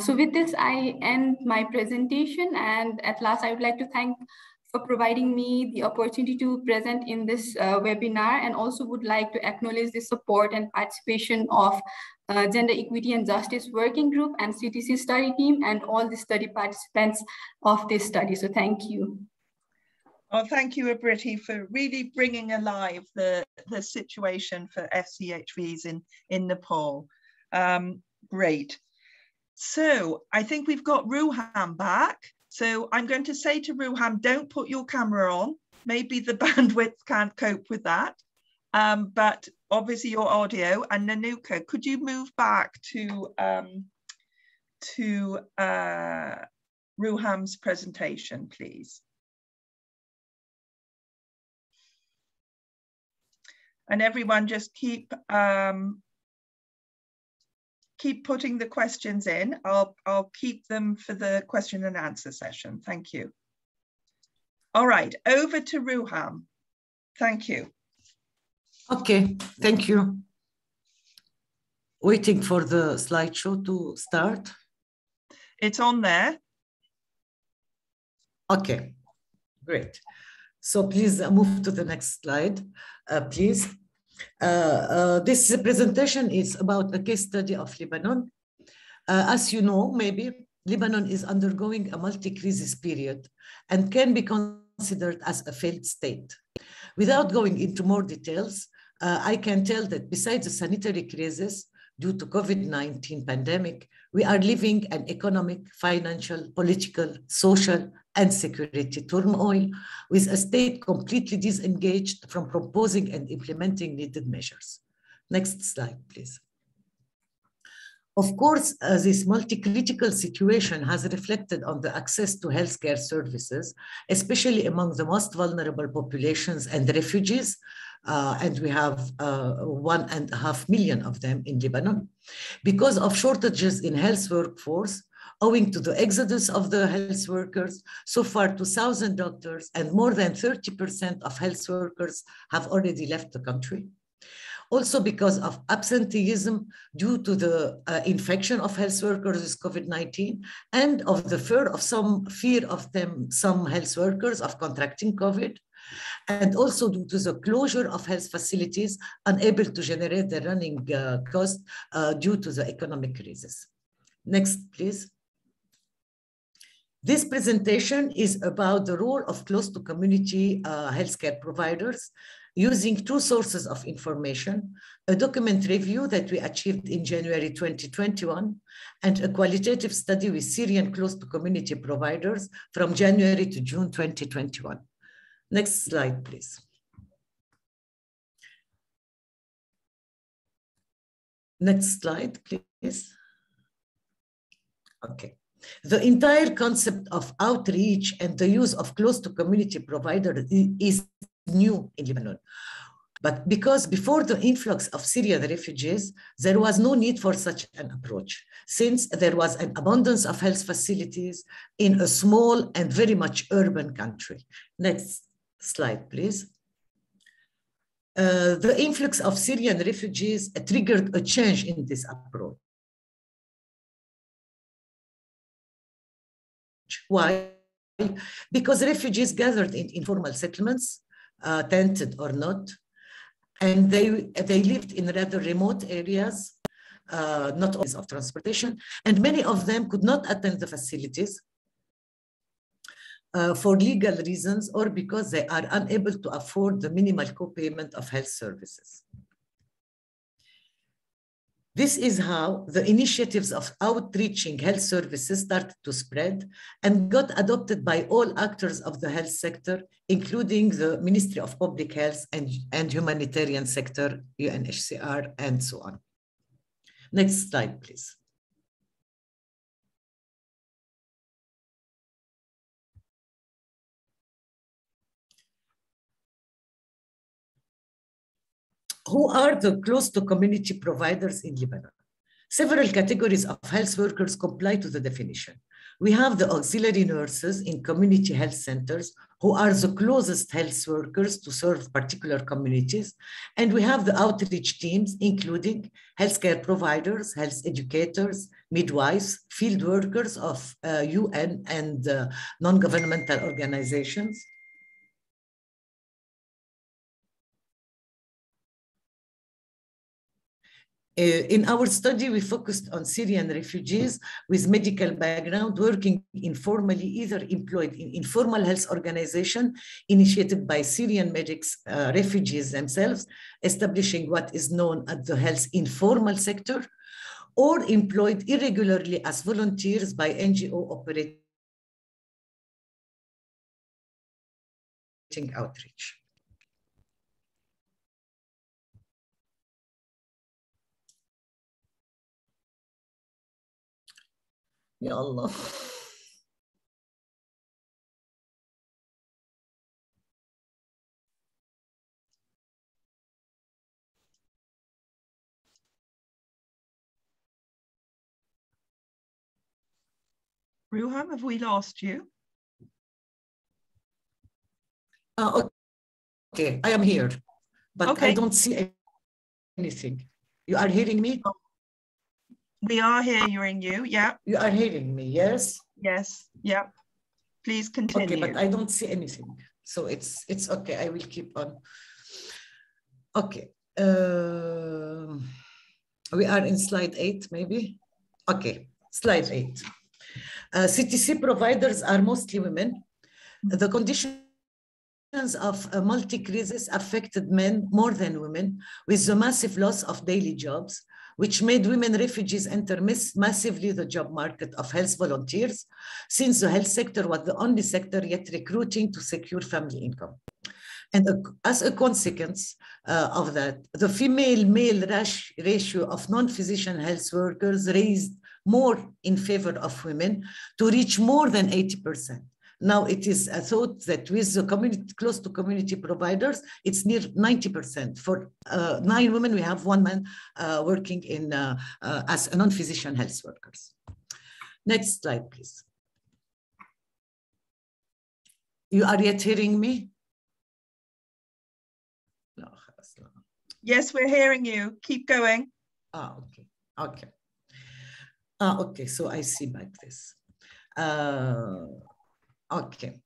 So with this, I end my presentation, and at last, I would like to thank for providing me the opportunity to present in this webinar, and also would like to acknowledge the support and participation of Gender Equity and Justice Working Group and CTC study team and all the study participants of this study. So thank you.
Well, thank you, Abriti, for really bringing alive the situation for FCHVs in Nepal. Great. So I think we've got Ruham back. So I'm going to say to Ruham, don't put your camera on. Maybe the bandwidth can't cope with that. But obviously your audio. And Nanuka, could you move back to Ruham's presentation, please? And everyone just keep putting the questions in. I'll keep them for the question and answer session. Thank you. All right, over to Ruham. Thank you.
Okay, thank you. Waiting for the slideshow to start.
It's on there.
Okay, great. So please move to the next slide, please. This presentation is about a case study of Lebanon. As you know, maybe Lebanon is undergoing a multi-crisis period and can be considered as a failed state. Without going into more details, I can tell that besides the sanitary crisis due to COVID-19 pandemic, we are living an economic, financial, political, social, and security turmoil with a state completely disengaged from proposing and implementing needed measures. Next slide, please. Of course, this multi-critical situation has reflected on the access to healthcare services, especially among the most vulnerable populations and refugees, and we have 1.5 million of them in Lebanon. Because of shortages in health workforce, owing to the exodus of the health workers, so far 2,000 doctors and more than 30% of health workers have already left the country. Also because of absenteeism due to the infection of health workers with COVID-19 and of the fear of some health workers of contracting COVID, and also due to the closure of health facilities unable to generate the running cost due to the economic crisis. Next, please. This presentation is about the role of close-to-community healthcare providers using two sources of information, a document review that we achieved in January 2021, and a qualitative study with Syrian close-to-community providers from January to June 2021. Next slide, please. Next slide, please. Okay. The entire concept of outreach and the use of close-to-community providers is new in Lebanon. But because before the influx of Syrian refugees, there was no need for such an approach, since there was an abundance of health facilities in a small and very much urban country. Next slide, please. The influx of Syrian refugees triggered a change in this approach. Why? Because refugees gathered in informal settlements, tented or not, and they lived in rather remote areas, not always of transportation, and many of them could not attend the facilities for legal reasons or because they are unable to afford the minimal co-payment of health services. This is how the initiatives of outreaching health services started to spread and got adopted by all actors of the health sector, including the Ministry of Public Health and Humanitarian Sector, UNHCR, and so on. Next slide, please. Who are the close-to-community providers in Lebanon? Several categories of health workers comply to the definition. We have the auxiliary nurses in community health centers, who are the closest health workers to serve particular communities. And we have the outreach teams, including healthcare providers, health educators, midwives, field workers of UN and non-governmental organizations. In our study, we focused on Syrian refugees with medical background working informally, either employed in informal health organization initiated by Syrian medics, refugees themselves, establishing what is known as the health informal sector, or employed irregularly as volunteers by NGO operating outreach. Ya Allah.
Ruham, have we lost you?
Okay, I am here, but
okay.
I don't see anything. You are hearing me?
We are hearing you, yeah.
You are hearing me, yes?
Yes, yeah. Please continue.
Okay, but I don't see anything. So it's okay, I will keep on. Okay, we are in slide 8, maybe? Okay, slide 8. CTC providers are mostly women. The conditions of a multi-crisis affected men more than women, with the massive loss of daily jobs, which made women refugees enter massively the job market of health volunteers, since the health sector was the only sector yet recruiting to secure family income. And as a consequence of that, the female-male ratio of non-physician health workers raised more in favor of women to reach more than 80%. Now it is thought that with the community, close to community providers, it's near 90%. For 9 women, we have 1 man working in as non-physician health workers. Next slide, please. You are yet hearing me? No.
Yes, we're hearing you. Keep going.
Okay. Okay. Okay, so I see back this. Okay.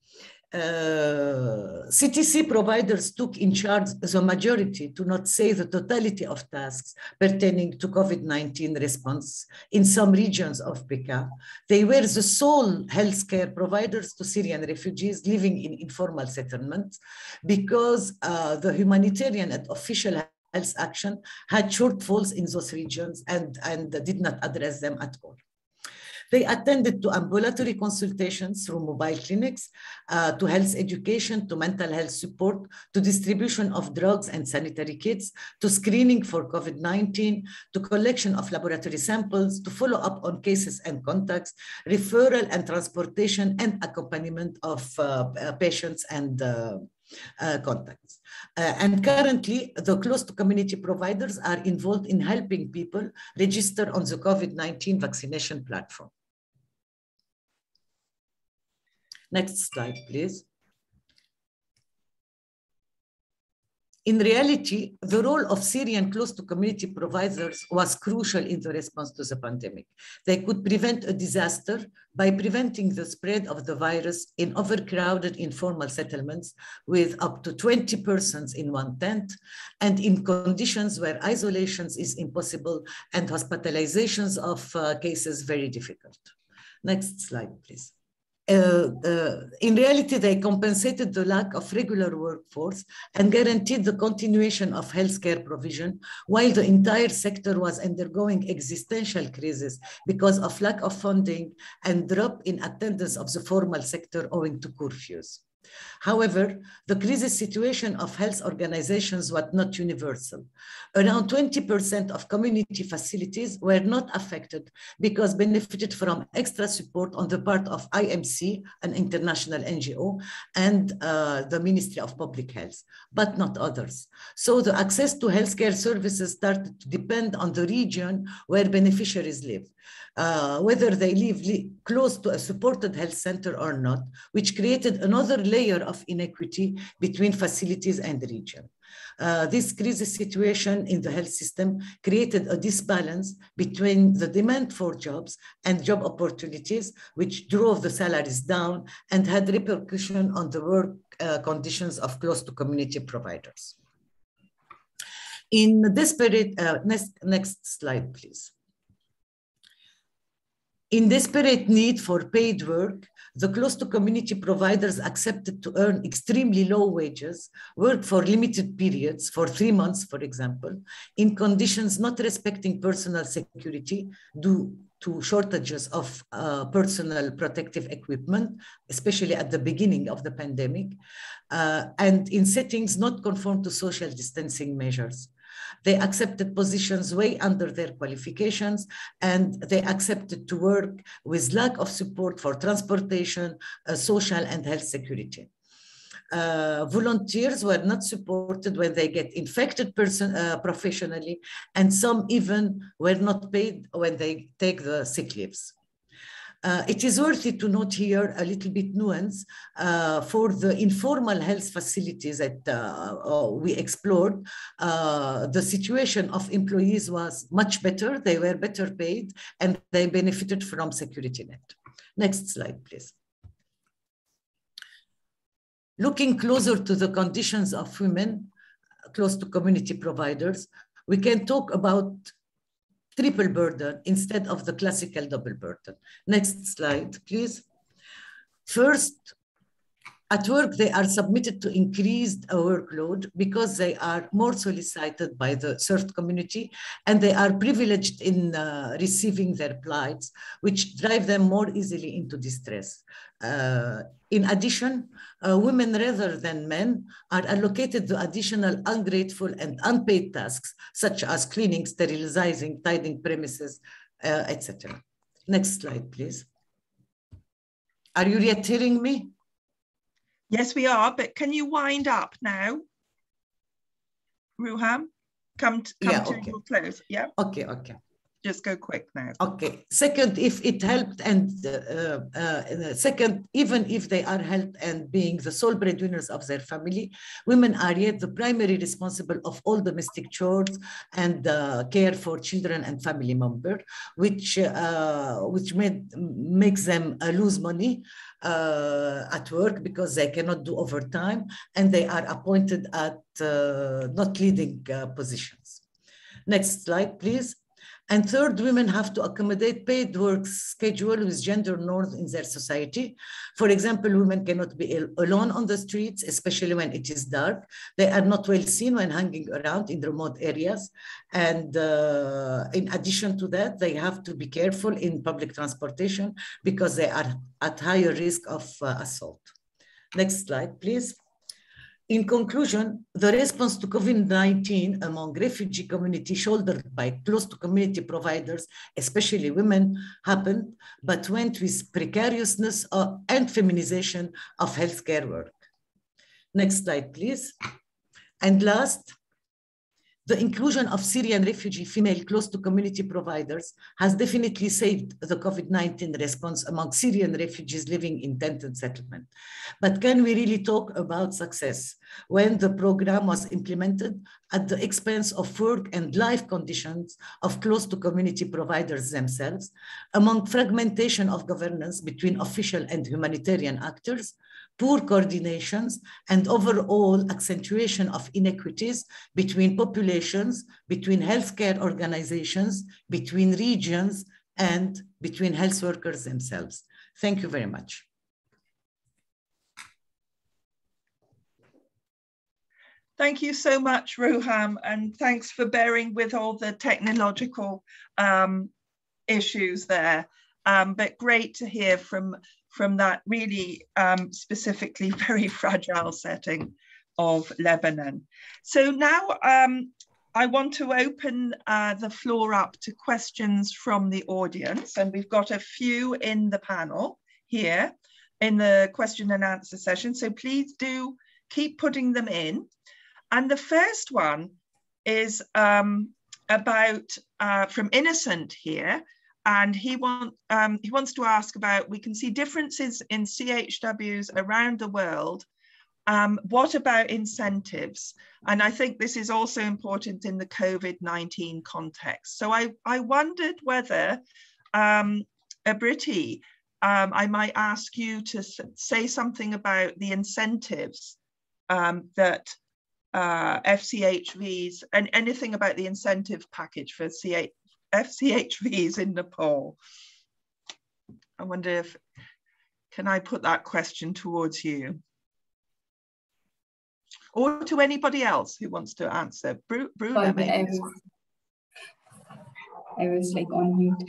CTC providers took in charge the majority, to not say the totality, of tasks pertaining to COVID-19 response in some regions of PK. They were the sole healthcare providers to Syrian refugees living in informal settlements, because the humanitarian and official health action had shortfalls in those regions and did not address them at all. They attended to ambulatory consultations through mobile clinics, to health education, to mental health support, to distribution of drugs and sanitary kits, to screening for COVID-19, to collection of laboratory samples, to follow up on cases and contacts, referral and transportation, and accompaniment of patients and contacts. And currently, the close to community providers are involved in helping people register on the COVID-19 vaccination platform. Next slide, please. In reality, the role of Syrian close to community providers was crucial in the response to the pandemic. They could prevent a disaster by preventing the spread of the virus in overcrowded informal settlements with up to 20 persons in one tent, and in conditions where isolation is impossible and hospitalizations of cases very difficult. Next slide, please. In reality, they compensated the lack of regular workforce and guaranteed the continuation of healthcare provision, while the entire sector was undergoing existential crisis because of lack of funding and drop in attendance of the formal sector owing to curfews. However, the crisis situation of health organizations was not universal. Around 20% of community facilities were not affected because benefited from extra support on the part of IMC, an international NGO, and the Ministry of Public Health, but not others. So the access to healthcare services started to depend on the region where beneficiaries live. Whether they live close to a supported health center or not, which created another layer of inequity between facilities and the region. This crisis situation in the health system created a disbalance between the demand for jobs and job opportunities, which drove the salaries down and had repercussions on the work conditions of close to community providers. In desperate, next slide, please. In desperate need for paid work, the close to community providers accepted to earn extremely low wages, work for limited periods, for 3 months, for example, in conditions not respecting personal security due to shortages of personal protective equipment, especially at the beginning of the pandemic, and in settings not conform to social distancing measures. They accepted positions way under their qualifications, and they accepted to work with lack of support for transportation, social and health security. Volunteers were not supported when they get infected professionally, and some even were not paid when they take the sick leaves. It is worthy to note here a little bit nuance for the informal health facilities that we explored. The situation of employees was much better. They were better paid and they benefited from security net. Next slide, please. Looking closer to the conditions of women close to community providers, we can talk about triple burden instead of the classical double burden. Next slide, please. First, at work, they are submitted to increased workload because they are more solicited by the served community and they are privileged in receiving their plights, which drive them more easily into distress. In addition, women rather than men are allocated to additional ungrateful and unpaid tasks, such as cleaning, sterilizing, tidying premises, etc. Next slide, please. Are you yet hearing me?
Yes, we are, but can you wind up now? Ruham, come to your close, yeah?
Okay.
Just go quick now.
Okay. Second, if it helped, and second, even if they are helped and being the sole breadwinners of their family, women are yet the primary responsible of all domestic chores and care for children and family members, which makes them lose money at work because they cannot do overtime and they are appointed at not leading positions. Next slide, please. And third, women have to accommodate paid work schedule with gender norms in their society. For example, women cannot be alone on the streets, especially when it is dark. They are not well seen when hanging around in remote areas. And in addition to that, they have to be careful in public transportation because they are at higher risk of assault. Next slide, please. In conclusion, the response to COVID-19 among refugee community shouldered by close to community providers, especially women, happened, but went with precariousness and feminization of healthcare work. Next slide, please. And last, the inclusion of Syrian refugee female close to community providers has definitely saved the COVID-19 response among Syrian refugees living in tented settlement. But can we really talk about success when the program was implemented at the expense of work and life conditions of close to community providers themselves, among fragmentation of governance between official and humanitarian actors, poor coordinations, and overall accentuation of inequities between populations, between healthcare organizations, between regions, and between health workers themselves? Thank you very much.
Thank you so much, Ruham, and thanks for bearing with all the technological issues there. But great to hear from that really specifically very fragile setting of Lebanon. So now I want to open the floor up to questions from the audience, and we've got a few in the panel here in the question and answer session. So please do keep putting them in. And the first one is about from Innocent here. And he wants to ask about, we can see differences in CHWs around the world. What about incentives? And I think this is also important in the COVID-19 context. So I wondered whether, Abriti, I might ask you to say something about the incentives that FCHVs, and anything about the incentive package for FCHVs in Nepal. I wonder if, can I put that question towards you? Or to anybody else who wants to answer. Brunah, maybe.
I was like on mute.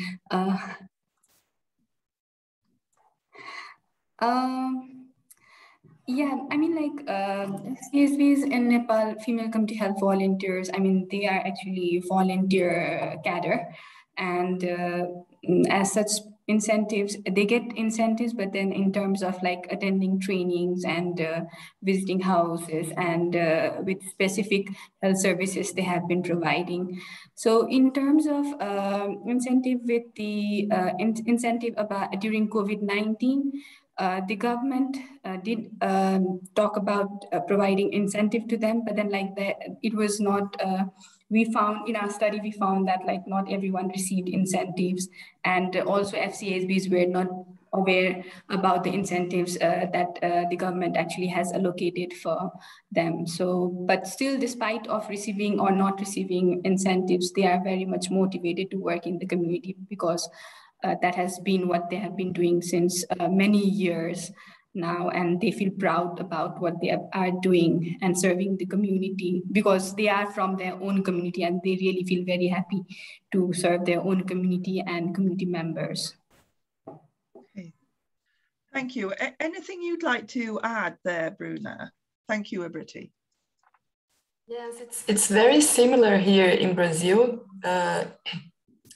Yeah, I mean, like CSVs in Nepal, female community health volunteers, I mean, they are actually volunteer cadre. And as such, incentives, they get incentives, but then in terms of like attending trainings and visiting houses and with specific health services they have been providing. So in terms of incentive with the incentive about during COVID-19, the government did talk about providing incentive to them, but then like that, it was not, we found in our study, we found that like not everyone received incentives, and also FCHVs were not aware about the incentives that the government actually has allocated for them. So, but still, despite of receiving or not receiving incentives, they are very much motivated to work in the community, because that has been what they have been doing since many years now, and they feel proud about what they are doing and serving the community, because they are from their own community and they really feel very happy to serve their own community and community members.
Okay. Thank you. Anything you'd like to add there, Brunah? Thank you, Abriti.
Yes, it's very similar here in Brazil.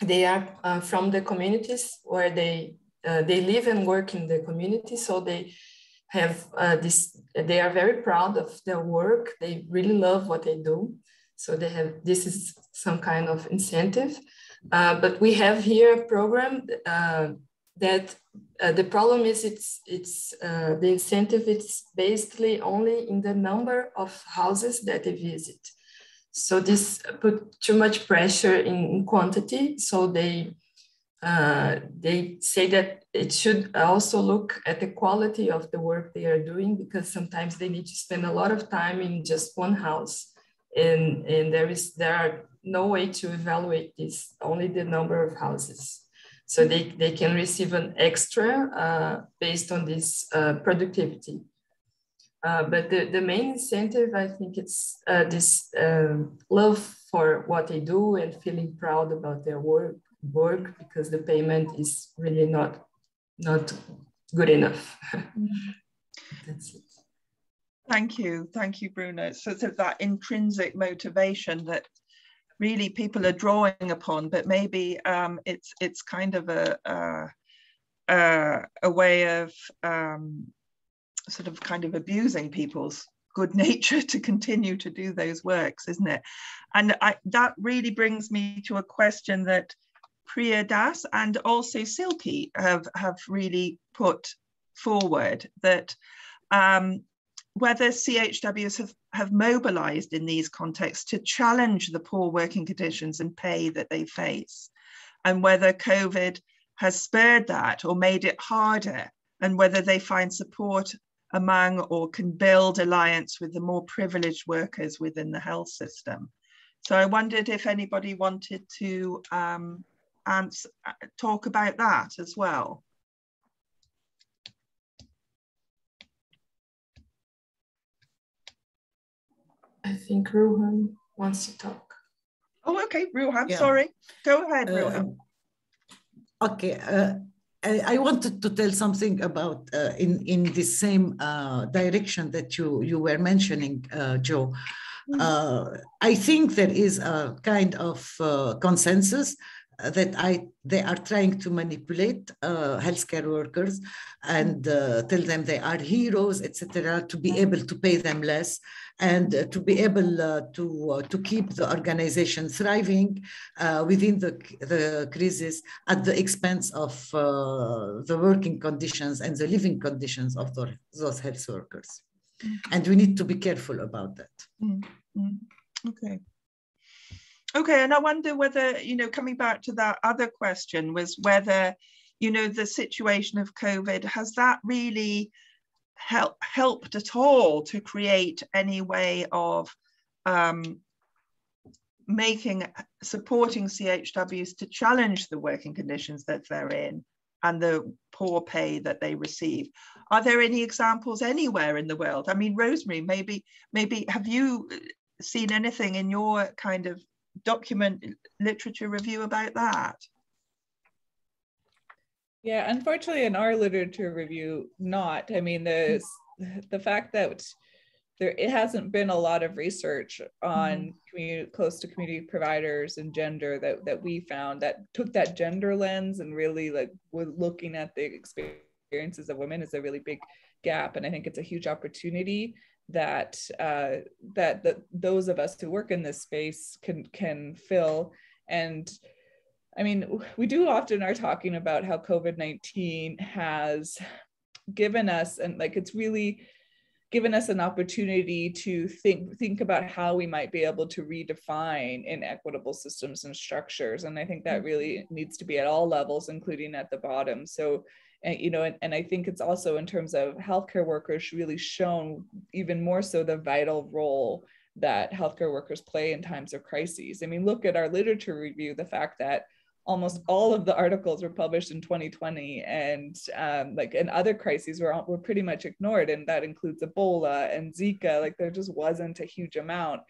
They are from the communities where they live and work in the community, so they have they are very proud of their work. They really love what they do. So they have, this is some kind of incentive. But we have here a program that the problem is the incentive, it's basically only in the number of houses that they visit. So this put too much pressure in quantity. So they say that it should also look at the quality of the work they are doing, because sometimes they need to spend a lot of time in just one house, and there are no way to evaluate this, only the number of houses. So they can receive an extra based on this productivity. But the main incentive, I think it's this love for what they do and feeling proud about their work, because the payment is really not good enough. That's it.
Thank you, Brunah. So that intrinsic motivation that really people are drawing upon, but maybe it's kind of a way of sort of kind of abusing people's good nature to continue to do those works, isn't it? And that really brings me to a question that Priya Das and also Silky have really put forward, that whether CHWs have mobilized in these contexts to challenge the poor working conditions and pay that they face, and whether COVID has spurred that or made it harder, and whether they find support among or can build alliance with the more privileged workers within the health system. So I wondered if anybody wanted to talk about that as well.
I think Ruhan wants to talk.
Oh, okay, Ruhan,
Yeah.
sorry. Go ahead, Ruhan.
Okay, I wanted to tell something about in the same direction that you were mentioning, Jo. I think there is a kind of consensus that they are trying to manipulate healthcare workers and tell them they are heroes, etc., to be able to pay them less and to be able to keep the organization thriving within the crisis at the expense of the working conditions and the living conditions of those health workers. And we need to be careful about that.
Okay. Okay, and I wonder whether, coming back to that other question, was whether, the situation of COVID, has that really helped at all to create any way of supporting CHWs to challenge the working conditions that they're in and the poor pay that they receive? Are there any examples anywhere in the world? I mean, Rosemary, maybe have you seen anything in your kind of document literature review about that?
Yeah, unfortunately in our literature review, not. I mean, the fact that it hasn't been a lot of research on close to community providers and gender that we found that took that gender lens and really like was looking at the experiences of women is a really big gap. And I think it's a huge opportunity that those of us who work in this space can fill. And I mean, we do often are talking about how COVID-19 has given us, and like it's really given us an opportunity to think about how we might be able to redefine inequitable systems and structures. And I think that really needs to be at all levels, including at the bottom. So, you know, and I think it's also in terms of healthcare workers really shown even more so the vital role that healthcare workers play in times of crises. I mean, look at our literature review, the fact that almost all of the articles were published in 2020, and and other crises were pretty much ignored, and that includes Ebola and Zika. Like there just wasn't a huge amount.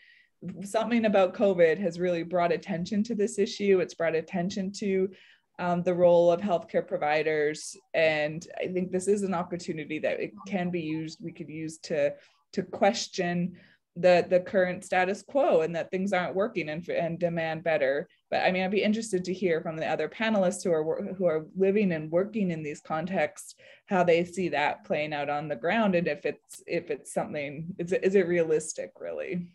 Something about COVID has really brought attention to this issue. It's brought attention to the role of healthcare providers, and I think this is an opportunity that it can be used. We could use to question the current status quo and that things aren't working and demand better. But I mean, I'd be interested to hear from the other panelists who are living and working in these contexts, how they see that playing out on the ground, and if it's something, is it realistic really?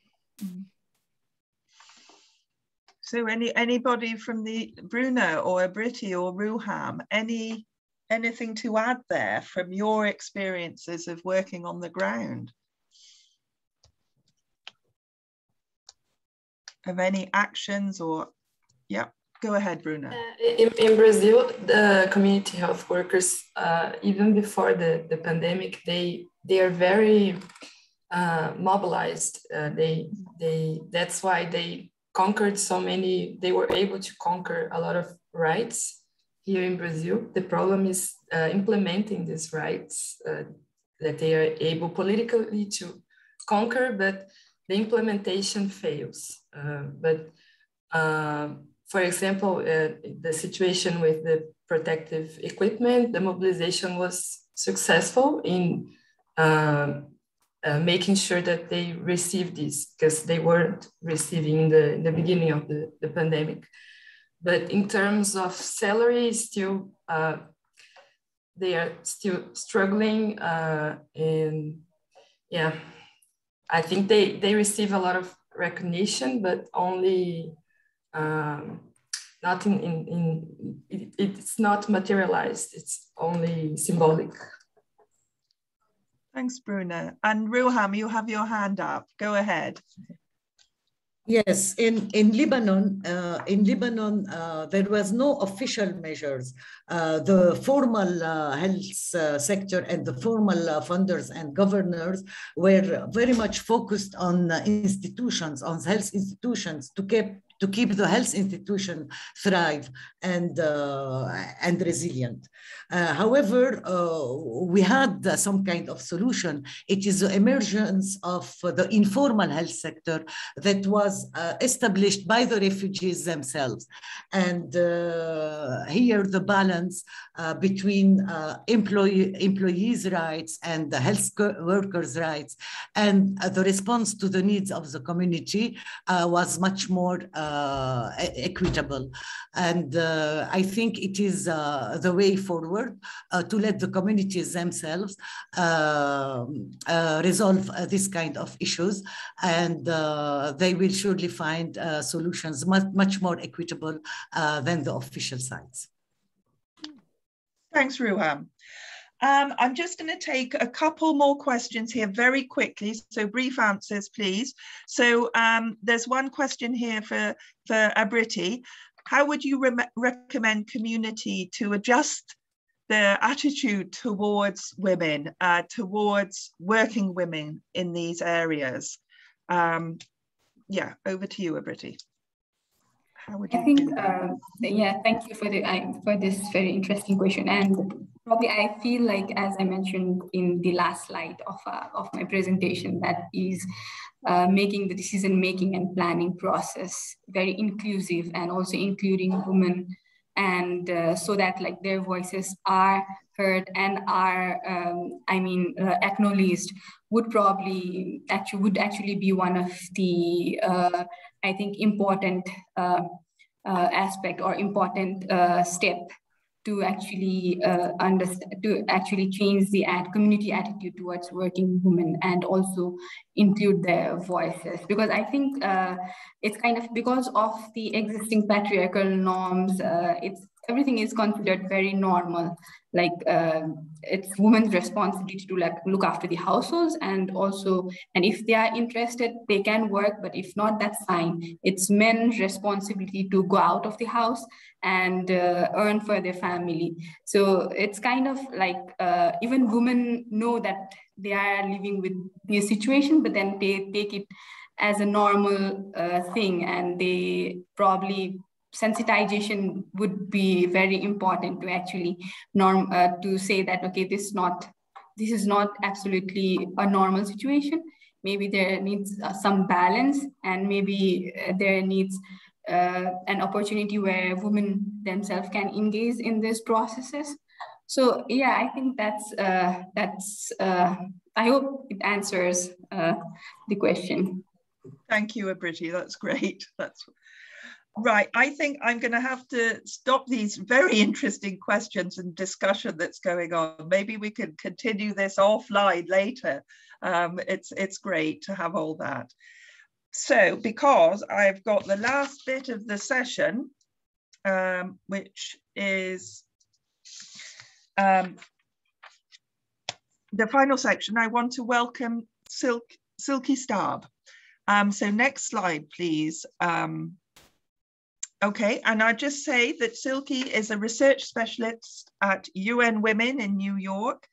So anybody from the Brunah or Abriti or Ruham, anything to add there from your experiences of working on the ground? Of any actions or, yeah, go ahead, Brunah.
In Brazil, the community health workers, even before the pandemic, they are very mobilized. That's why they conquered so many. They were able to conquer a lot of rights here in Brazil. The problem is implementing these rights that they are able politically to conquer, but the implementation fails. For example, the situation with the protective equipment, the mobilization was successful in making sure that they received this, because they weren't receiving in the beginning of the pandemic. But in terms of salary, still they are still struggling, and yeah, I think they receive a lot of recognition, but only not it's not materialized. It's only symbolic.
Thanks, Brunah. And Ruham, you have your hand up. Go ahead.
Yes, in Lebanon, there was no official measures. The formal health sector and the formal funders and governors were very much focused on institutions, on health institutions, to keep the health institution thrive and resilient. However, we had some kind of solution. It is the emergence of the informal health sector that was established by the refugees themselves. And here the balance between employees' rights and the health workers' rights and the response to the needs of the community was much more equitable. And I think it is the way forward to let the communities themselves resolve this kind of issues, and they will surely find solutions much more equitable than the official sides.
Thanks, Ruham. I'm just going to take a couple more questions here very quickly, so brief answers, please. So there's one question here for Abriti. How would you recommend community to adjust their attitude towards women, towards working women in these areas? Yeah, over to you, Abriti. How would you do that?
Yeah, thank you for this very interesting question. And probably I feel like, as I mentioned in the last slide of my presentation, that is making the decision-making and planning process very inclusive, and also including women and so that like their voices are heard and are, acknowledged, would actually be one of the, I think, important aspect or important step to actually change the community attitude towards working women and also include their voices. Because I think it's kind of because of the existing patriarchal norms, everything is considered very normal. Like it's women's responsibility to like look after the households, and if they are interested, they can work, but if not, that's fine. It's men's responsibility to go out of the house and earn for their family. So it's kind of like even women know that they are living with this situation, but then they take it as a normal thing, and they probably sensitization would be very important to actually to say that, okay, this is not absolutely a normal situation. Maybe there needs some balance, and maybe there needs an opportunity where women themselves can engage in these processes. So yeah, I think that's I hope it answers the question.
Thank you, Abriti. That's great. That's right. I think I'm going to have to stop these very interesting questions and discussion that's going on. Maybe we can continue this offline later. It's great to have all that. So, because I've got the last bit of the session, which is the final section, I want to welcome Silky Starb. So next slide, please. Okay, and I just say that Silky is a research specialist at UN Women in New York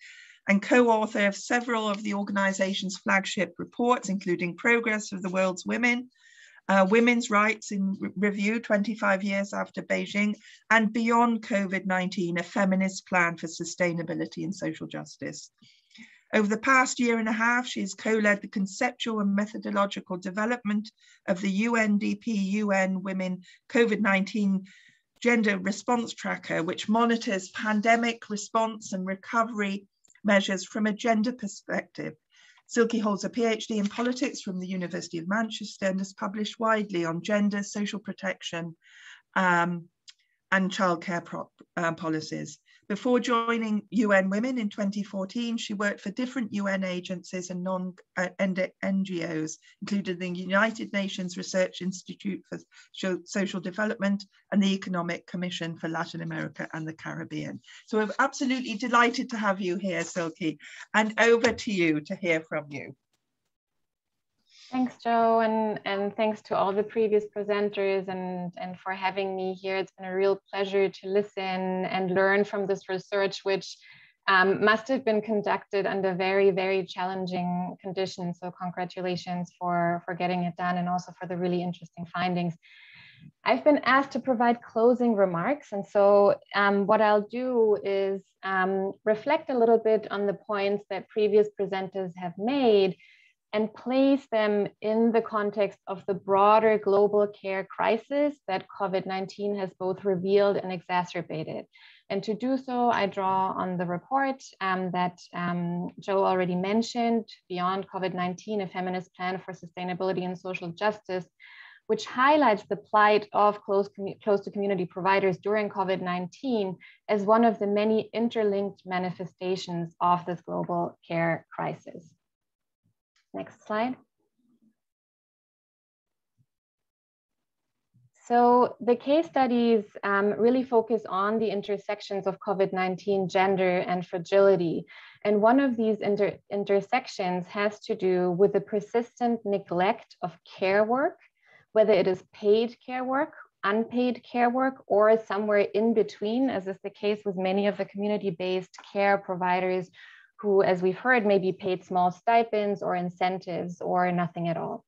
and co-author of several of the organization's flagship reports, including Progress of the World's Women, Women's Rights in Review 25 Years After Beijing, and Beyond COVID-19, a feminist plan for sustainability and social justice. Over the past year and a half, she has co-led the conceptual and methodological development of the UNDP UN Women COVID-19 Gender Response Tracker, which monitors pandemic response and recovery measures from a gender perspective. Silky holds a PhD in politics from the University of Manchester and has published widely on gender, social protection, and childcare policies. Before joining UN Women in 2014, she worked for different UN agencies and non-NGOs, including the United Nations Research Institute for Social Development and the Economic Commission for Latin America and the Caribbean. So we're absolutely delighted to have you here, Silky, and over to you to hear from you.
Thanks, Jo, and thanks to all the previous presenters and for having me here. It's been a real pleasure to listen and learn from this research, which must have been conducted under very, very challenging conditions. So congratulations for getting it done, and also for the really interesting findings. I've been asked to provide closing remarks. And so what I'll do is reflect a little bit on the points that previous presenters have made and place them in the context of the broader global care crisis that COVID-19 has both revealed and exacerbated. And to do so, I draw on the report that Jo already mentioned, Beyond COVID-19, a feminist plan for sustainability and social justice, which highlights the plight of close to community providers during COVID-19 as one of the many interlinked manifestations of this global care crisis. Next slide. So the case studies really focus on the intersections of COVID-19, gender, and fragility. And one of these intersections has to do with the persistent neglect of care work, whether it is paid care work, unpaid care work, or somewhere in between, as is the case with many of the community-based care providers who, as we've heard, may be paid small stipends or incentives or nothing at all.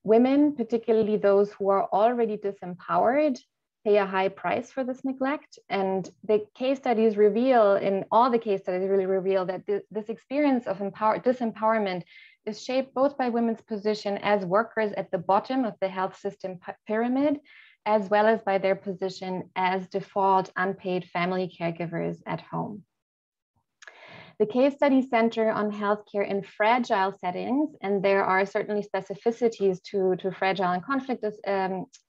Women, particularly those who are already disempowered, pay a high price for this neglect. And the case studies reveal, in all the case studies really reveal that this experience of disempowerment is shaped both by women's position as workers at the bottom of the health system pyramid, as well as by their position as default unpaid family caregivers at home. The case studies center on healthcare in fragile settings, and there are certainly specificities to fragile and conflict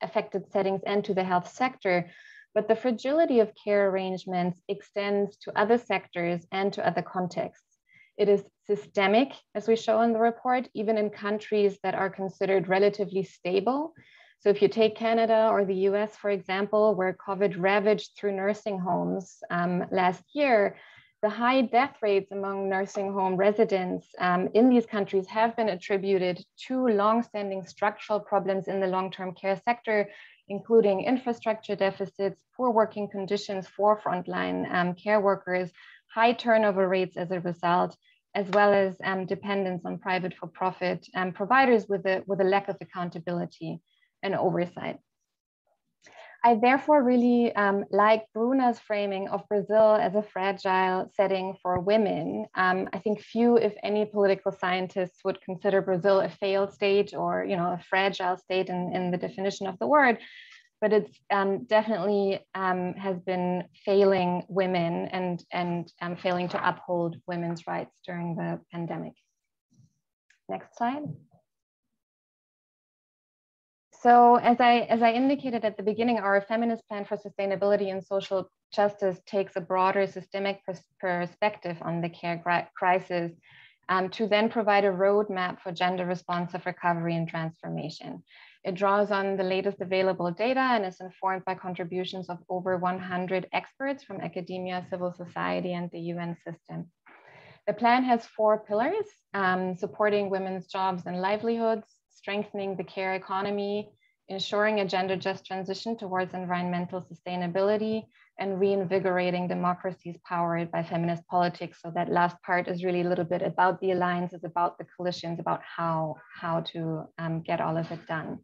affected settings and to the health sector, but the fragility of care arrangements extends to other sectors and to other contexts. It is systemic, as we show in the report, even in countries that are considered relatively stable. So if you take Canada or the US, for example, where COVID ravaged through nursing homes last year, the high death rates among nursing home residents in these countries have been attributed to longstanding structural problems in the long-term care sector, including infrastructure deficits, poor working conditions for frontline care workers, high turnover rates as a result, as well as dependence on private for-profit providers with a lack of accountability and oversight. I therefore really like Brunah's framing of Brazil as a fragile setting for women. I think few, if any, political scientists would consider Brazil a failed state or a fragile state in the definition of the word, but it's definitely has been failing women and failing to uphold women's rights during the pandemic. Next slide. So as I indicated at the beginning, our feminist plan for sustainability and social justice takes a broader systemic perspective on the care crisis to then provide a roadmap for gender responsive recovery and transformation. It draws on the latest available data and is informed by contributions of over 100 experts from academia, civil society, and the UN system. The plan has 4 pillars: supporting women's jobs and livelihoods, strengthening the care economy, ensuring a gender-just transition towards environmental sustainability, and reinvigorating democracies powered by feminist politics. So that last part is really a little bit about the alliances, about the coalitions, about how to get all of it done.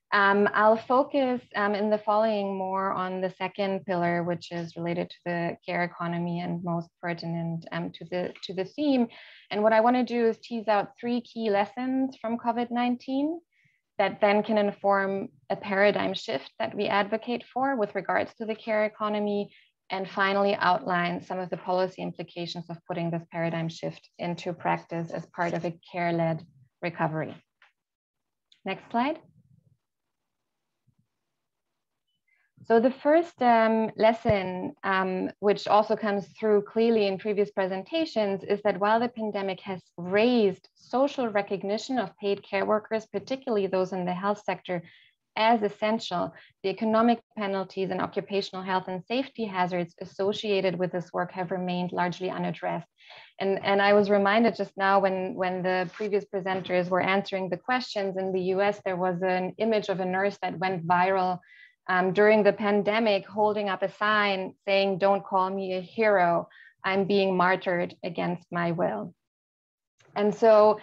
I'll focus in the following more on the second pillar, which is related to the care economy and most pertinent to the theme. And what I want to do is tease out 3 key lessons from COVID-19 that then can inform a paradigm shift that we advocate for with regards to the care economy, and finally outline some of the policy implications of putting this paradigm shift into practice as part of a care-led recovery. Next slide. So the first lesson, which also comes through clearly in previous presentations, is that while the pandemic has raised social recognition of paid care workers, particularly those in the health sector, as essential, the economic penalties and occupational health and safety hazards associated with this work have remained largely unaddressed. And I was reminded just now when the previous presenters were answering the questions in the US, there was an image of a nurse that went viral during the pandemic, holding up a sign saying, "Don't call me a hero, I'm being martyred against my will." And so,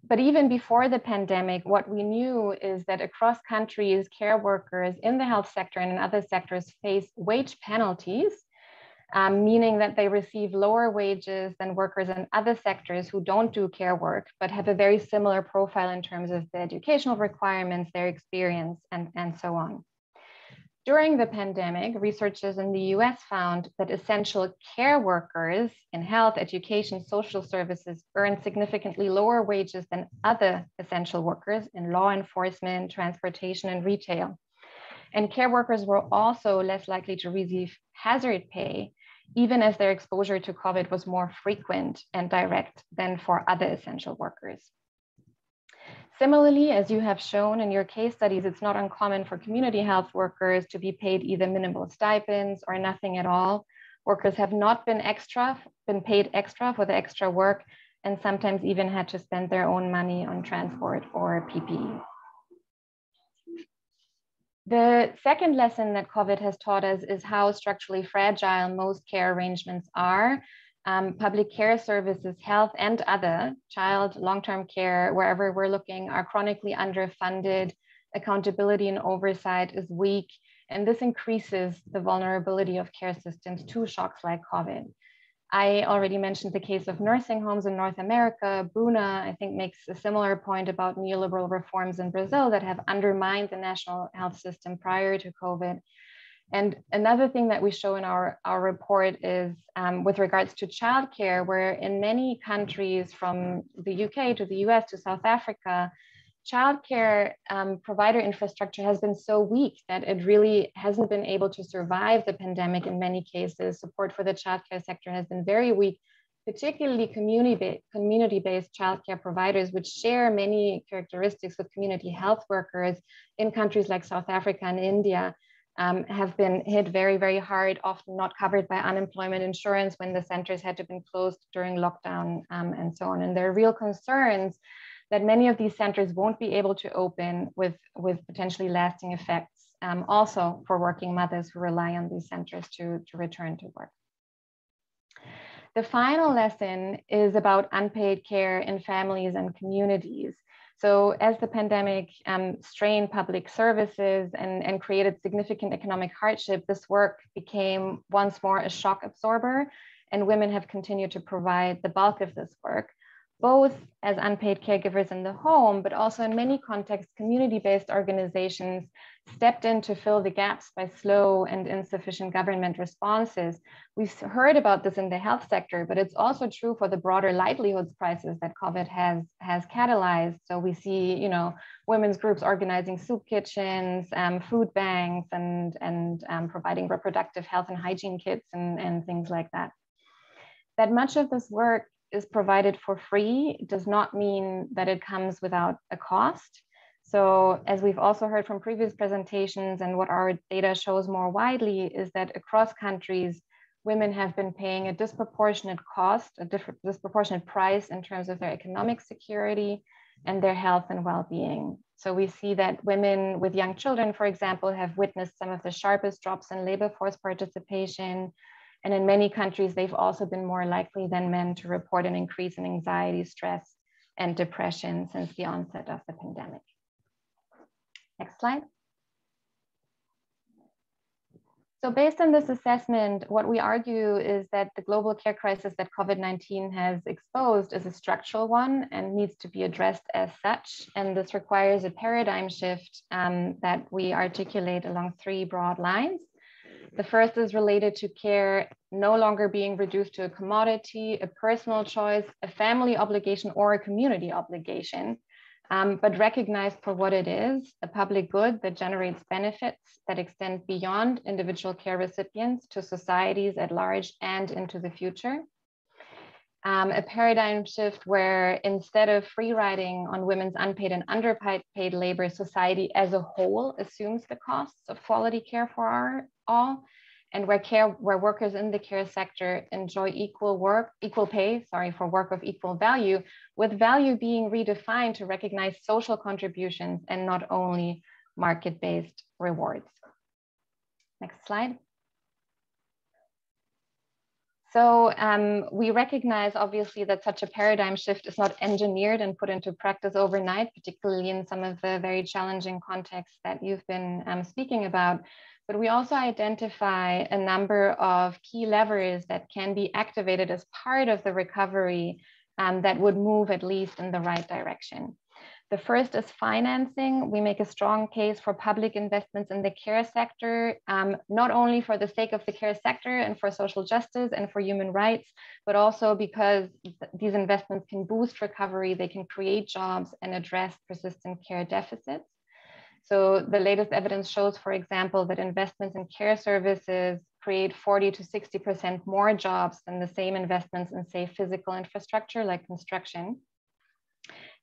but even before the pandemic, what we knew is that across countries, care workers in the health sector and in other sectors face wage penalties, meaning that they receive lower wages than workers in other sectors who don't do care work, but have a very similar profile in terms of their educational requirements, their experience, and so on. During the pandemic, researchers in the US found that essential care workers in health, education, social services earn significantly lower wages than other essential workers in law enforcement, transportation, and retail. And care workers were also less likely to receive hazard pay, even as their exposure to COVID was more frequent and direct than for other essential workers. Similarly, as you have shown in your case studies, it's not uncommon for community health workers to be paid either minimal stipends or nothing at all. Workers have not been paid extra for the extra work, and sometimes even had to spend their own money on transport or PPE. The second lesson that COVID has taught us is how structurally fragile most care arrangements are. Public care services, health and other, child, long-term care, wherever we're looking, are chronically underfunded. Accountability and oversight is weak, and this increases the vulnerability of care systems to shocks like COVID. I already mentioned the case of nursing homes in North America. Brunah, I think, makes a similar point about neoliberal reforms in Brazil that have undermined the national health system prior to COVID. And another thing that we show in our report is with regards to childcare, where in many countries from the UK to the US to South Africa, childcare provider infrastructure has been so weak that it really hasn't been able to survive the pandemic in many cases. Support for the childcare sector has been very weak, particularly community-based childcare providers, which share many characteristics with community health workers in countries like South Africa and India. Have been hit very, very hard, often not covered by unemployment insurance when the centers had to be closed during lockdown and so on. And there are real concerns that many of these centers won't be able to open with potentially lasting effects, also for working mothers who rely on these centers to return to work. The final lesson is about unpaid care in families and communities. So as the pandemic strained public services and created significant economic hardship, this work became once more a shock absorber, and women have continued to provide the bulk of this work, both as unpaid caregivers in the home, but also in many contexts, community-based organizations stepped in to fill the gaps by slow and insufficient government responses. We've heard about this in the health sector, but it's also true for the broader livelihoods crisis that COVID has catalyzed. So we see, you know, women's groups organizing soup kitchens, food banks, and providing reproductive health and hygiene kits and things like that. That much of this work is provided for free does not mean that it comes without a cost. So as we've also heard from previous presentations and what our data shows more widely is that across countries, women have been paying a disproportionate cost, a disproportionate price in terms of their economic security and their health and well-being. So we see that women with young children, for example, have witnessed some of the sharpest drops in labor force participation. And in many countries, they've also been more likely than men to report an increase in anxiety, stress, and depression since the onset of the pandemic. Next slide. So based on this assessment, what we argue is that the global care crisis that COVID-19 has exposed is a structural one and needs to be addressed as such. And this requires a paradigm shift that we articulate along three broad lines. The first is related to care no longer being reduced to a commodity, a personal choice, a family obligation, or a community obligation, but recognized for what it is, a public good that generates benefits that extend beyond individual care recipients to societies at large and into the future. A paradigm shift where instead of free riding on women's unpaid and underpaid labor, society as a whole assumes the costs of quality care for all, and where workers in the care sector enjoy equal pay for work of equal value, with value being redefined to recognize social contributions and not only market-based rewards. Next slide. So we recognize obviously that such a paradigm shift is not engineered and put into practice overnight, particularly in some of the very challenging contexts that you've been speaking about. But we also identify a number of key levers that can be activated as part of the recovery that would move at least in the right direction. The first is financing. We make a strong case for public investments in the care sector, not only for the sake of the care sector and for social justice and for human rights, but also because these investments can boost recovery, they can create jobs and address persistent care deficits. So the latest evidence shows, for example, that investments in care services create 40 to 60% more jobs than the same investments in, say, physical infrastructure like construction.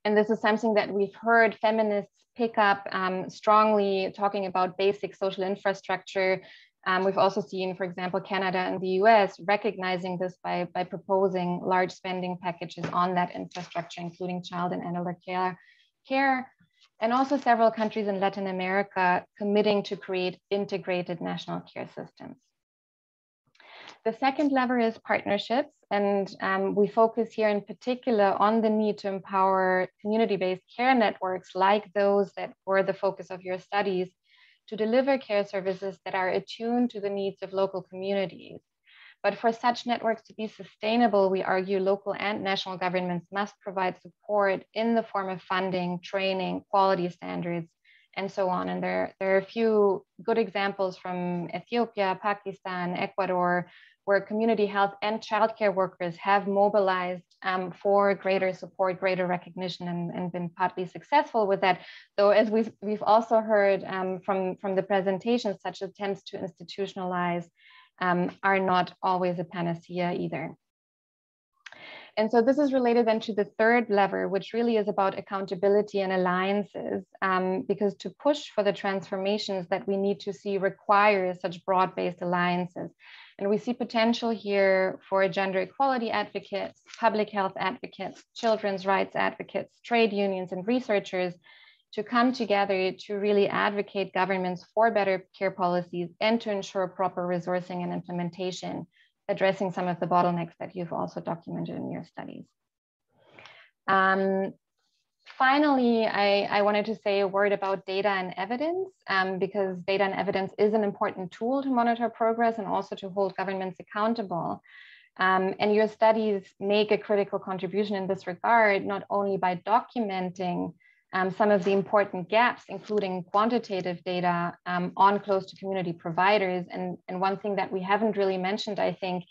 And this is something that we've heard feminists pick up strongly, talking about basic social infrastructure. We've also seen, for example, Canada and the US recognizing this by proposing large spending packages on that infrastructure, including child and elder care, and also several countries in Latin America committing to create integrated national care systems. The second lever is partnerships, and we focus here in particular on the need to empower community-based care networks like those that were the focus of your studies to deliver care services that are attuned to the needs of local communities. But for such networks to be sustainable, we argue local and national governments must provide support in the form of funding, training, quality standards, and so on. And there are a few good examples from Ethiopia, Pakistan, Ecuador, where community health and childcare workers have mobilized for greater support, greater recognition, and been partly successful with that. Though, as we've also heard from the presentation, such attempts to institutionalize are not always a panacea either. And so this is related then to the third lever, which really is about accountability and alliances, because to push for the transformations that we need to see requires such broad-based alliances. And we see potential here for gender equality advocates, public health advocates, children's rights advocates, trade unions, and researchers to come together to really advocate governments for better care policies and to ensure proper resourcing and implementation, addressing some of the bottlenecks that you've also documented in your studies. Finally, I wanted to say a word about data and evidence, because data and evidence is an important tool to monitor progress and also to hold governments accountable. And your studies make a critical contribution in this regard, not only by documenting some of the important gaps, including quantitative data on close to community providers. And one thing that we haven't really mentioned, I think,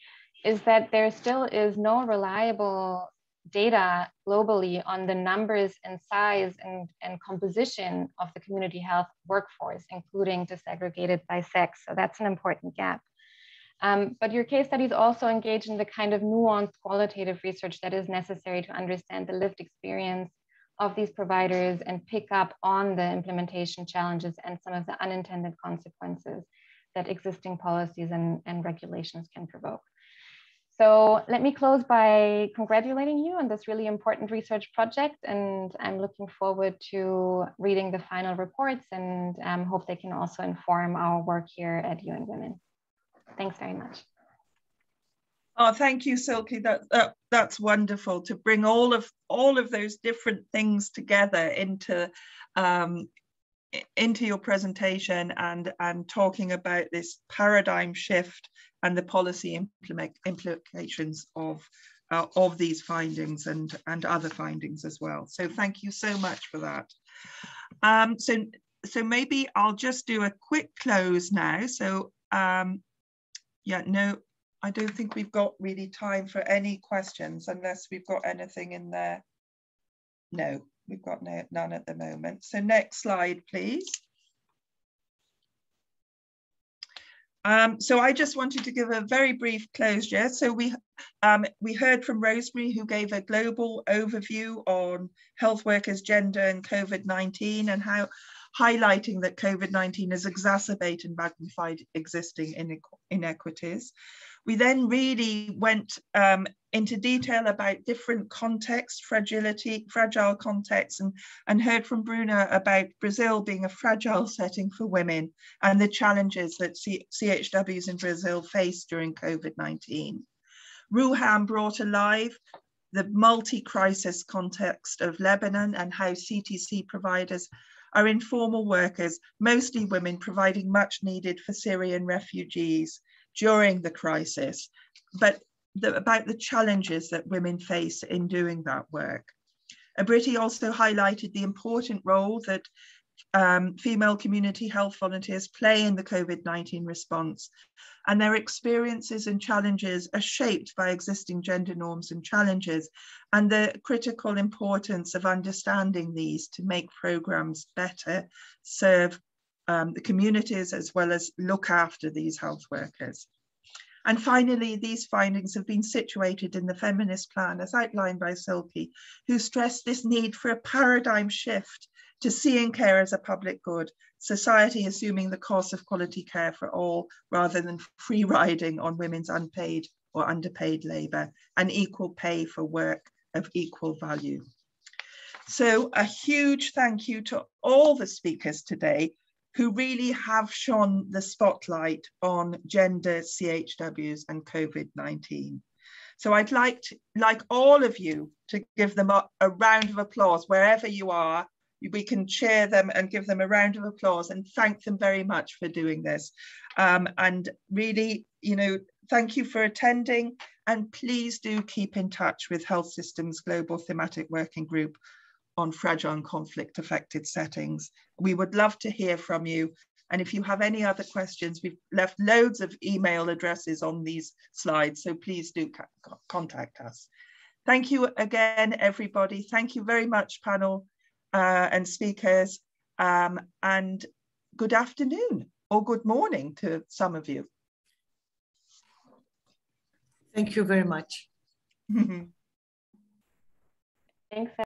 is that there still is no reliable data globally on the numbers and size and composition of the community health workforce, including disaggregated by sex. So that's an important gap. But your case studies also engage in the kind of nuanced qualitative research that is necessary to understand the lived experience of these providers and pick up on the implementation challenges and some of the unintended consequences that existing policies and regulations can provoke. So let me close by congratulating you on this really important research project, and I'm looking forward to reading the final reports and hope they can also inform our work here at UN Women. Thanks very much.
Oh, thank you, Silke. That's wonderful to bring all of those different things together into your presentation and talking about this paradigm shift and the policy implications of these findings and other findings as well. So thank you so much for that. So maybe I'll just do a quick close now. So yeah, no, I don't think we've got really time for any questions unless we've got anything in there. No, we've got none at the moment. So next slide, please. So I just wanted to give a very brief closure. So we heard from Rosemary, who gave a global overview on health workers, gender and COVID-19 and how highlighting that COVID-19 has exacerbated and magnified existing inequities. We then really went into detail about different contexts, fragile contexts, and heard from Brunah about Brazil being a fragile setting for women and the challenges that CHWs in Brazil face during COVID-19. Ruham brought alive the multi-crisis context of Lebanon and how CTC providers are informal workers, mostly women, providing much needed for Syrian refugees during the crisis, but about the challenges that women face in doing that work. Abriti also highlighted the important role that female community health volunteers play in the COVID-19 response, and their experiences and challenges are shaped by existing gender norms and challenges, and the critical importance of understanding these to make programs better serve the communities as well as look after these health workers. And finally, these findings have been situated in the feminist plan as outlined by Silke, who stressed this need for a paradigm shift to seeing care as a public good, society assuming the cost of quality care for all rather than free riding on women's unpaid or underpaid labour, and equal pay for work of equal value. So a huge thank you to all the speakers today who really have shone the spotlight on gender, CHWs and COVID-19. So I'd like all of you to give them a round of applause wherever you are. We can cheer them and give them a round of applause and thank them very much for doing this. And really, you know, thank you for attending, and please do keep in touch with Health Systems Global Thematic Working Group on fragile and conflict affected settings. We would love to hear from you. And if you have any other questions, we've left loads of email addresses on these slides, so please do contact us. Thank you again, everybody. Thank you very much, panel and speakers, and good afternoon or good morning to some of you.
Thank you very much.
Thanks.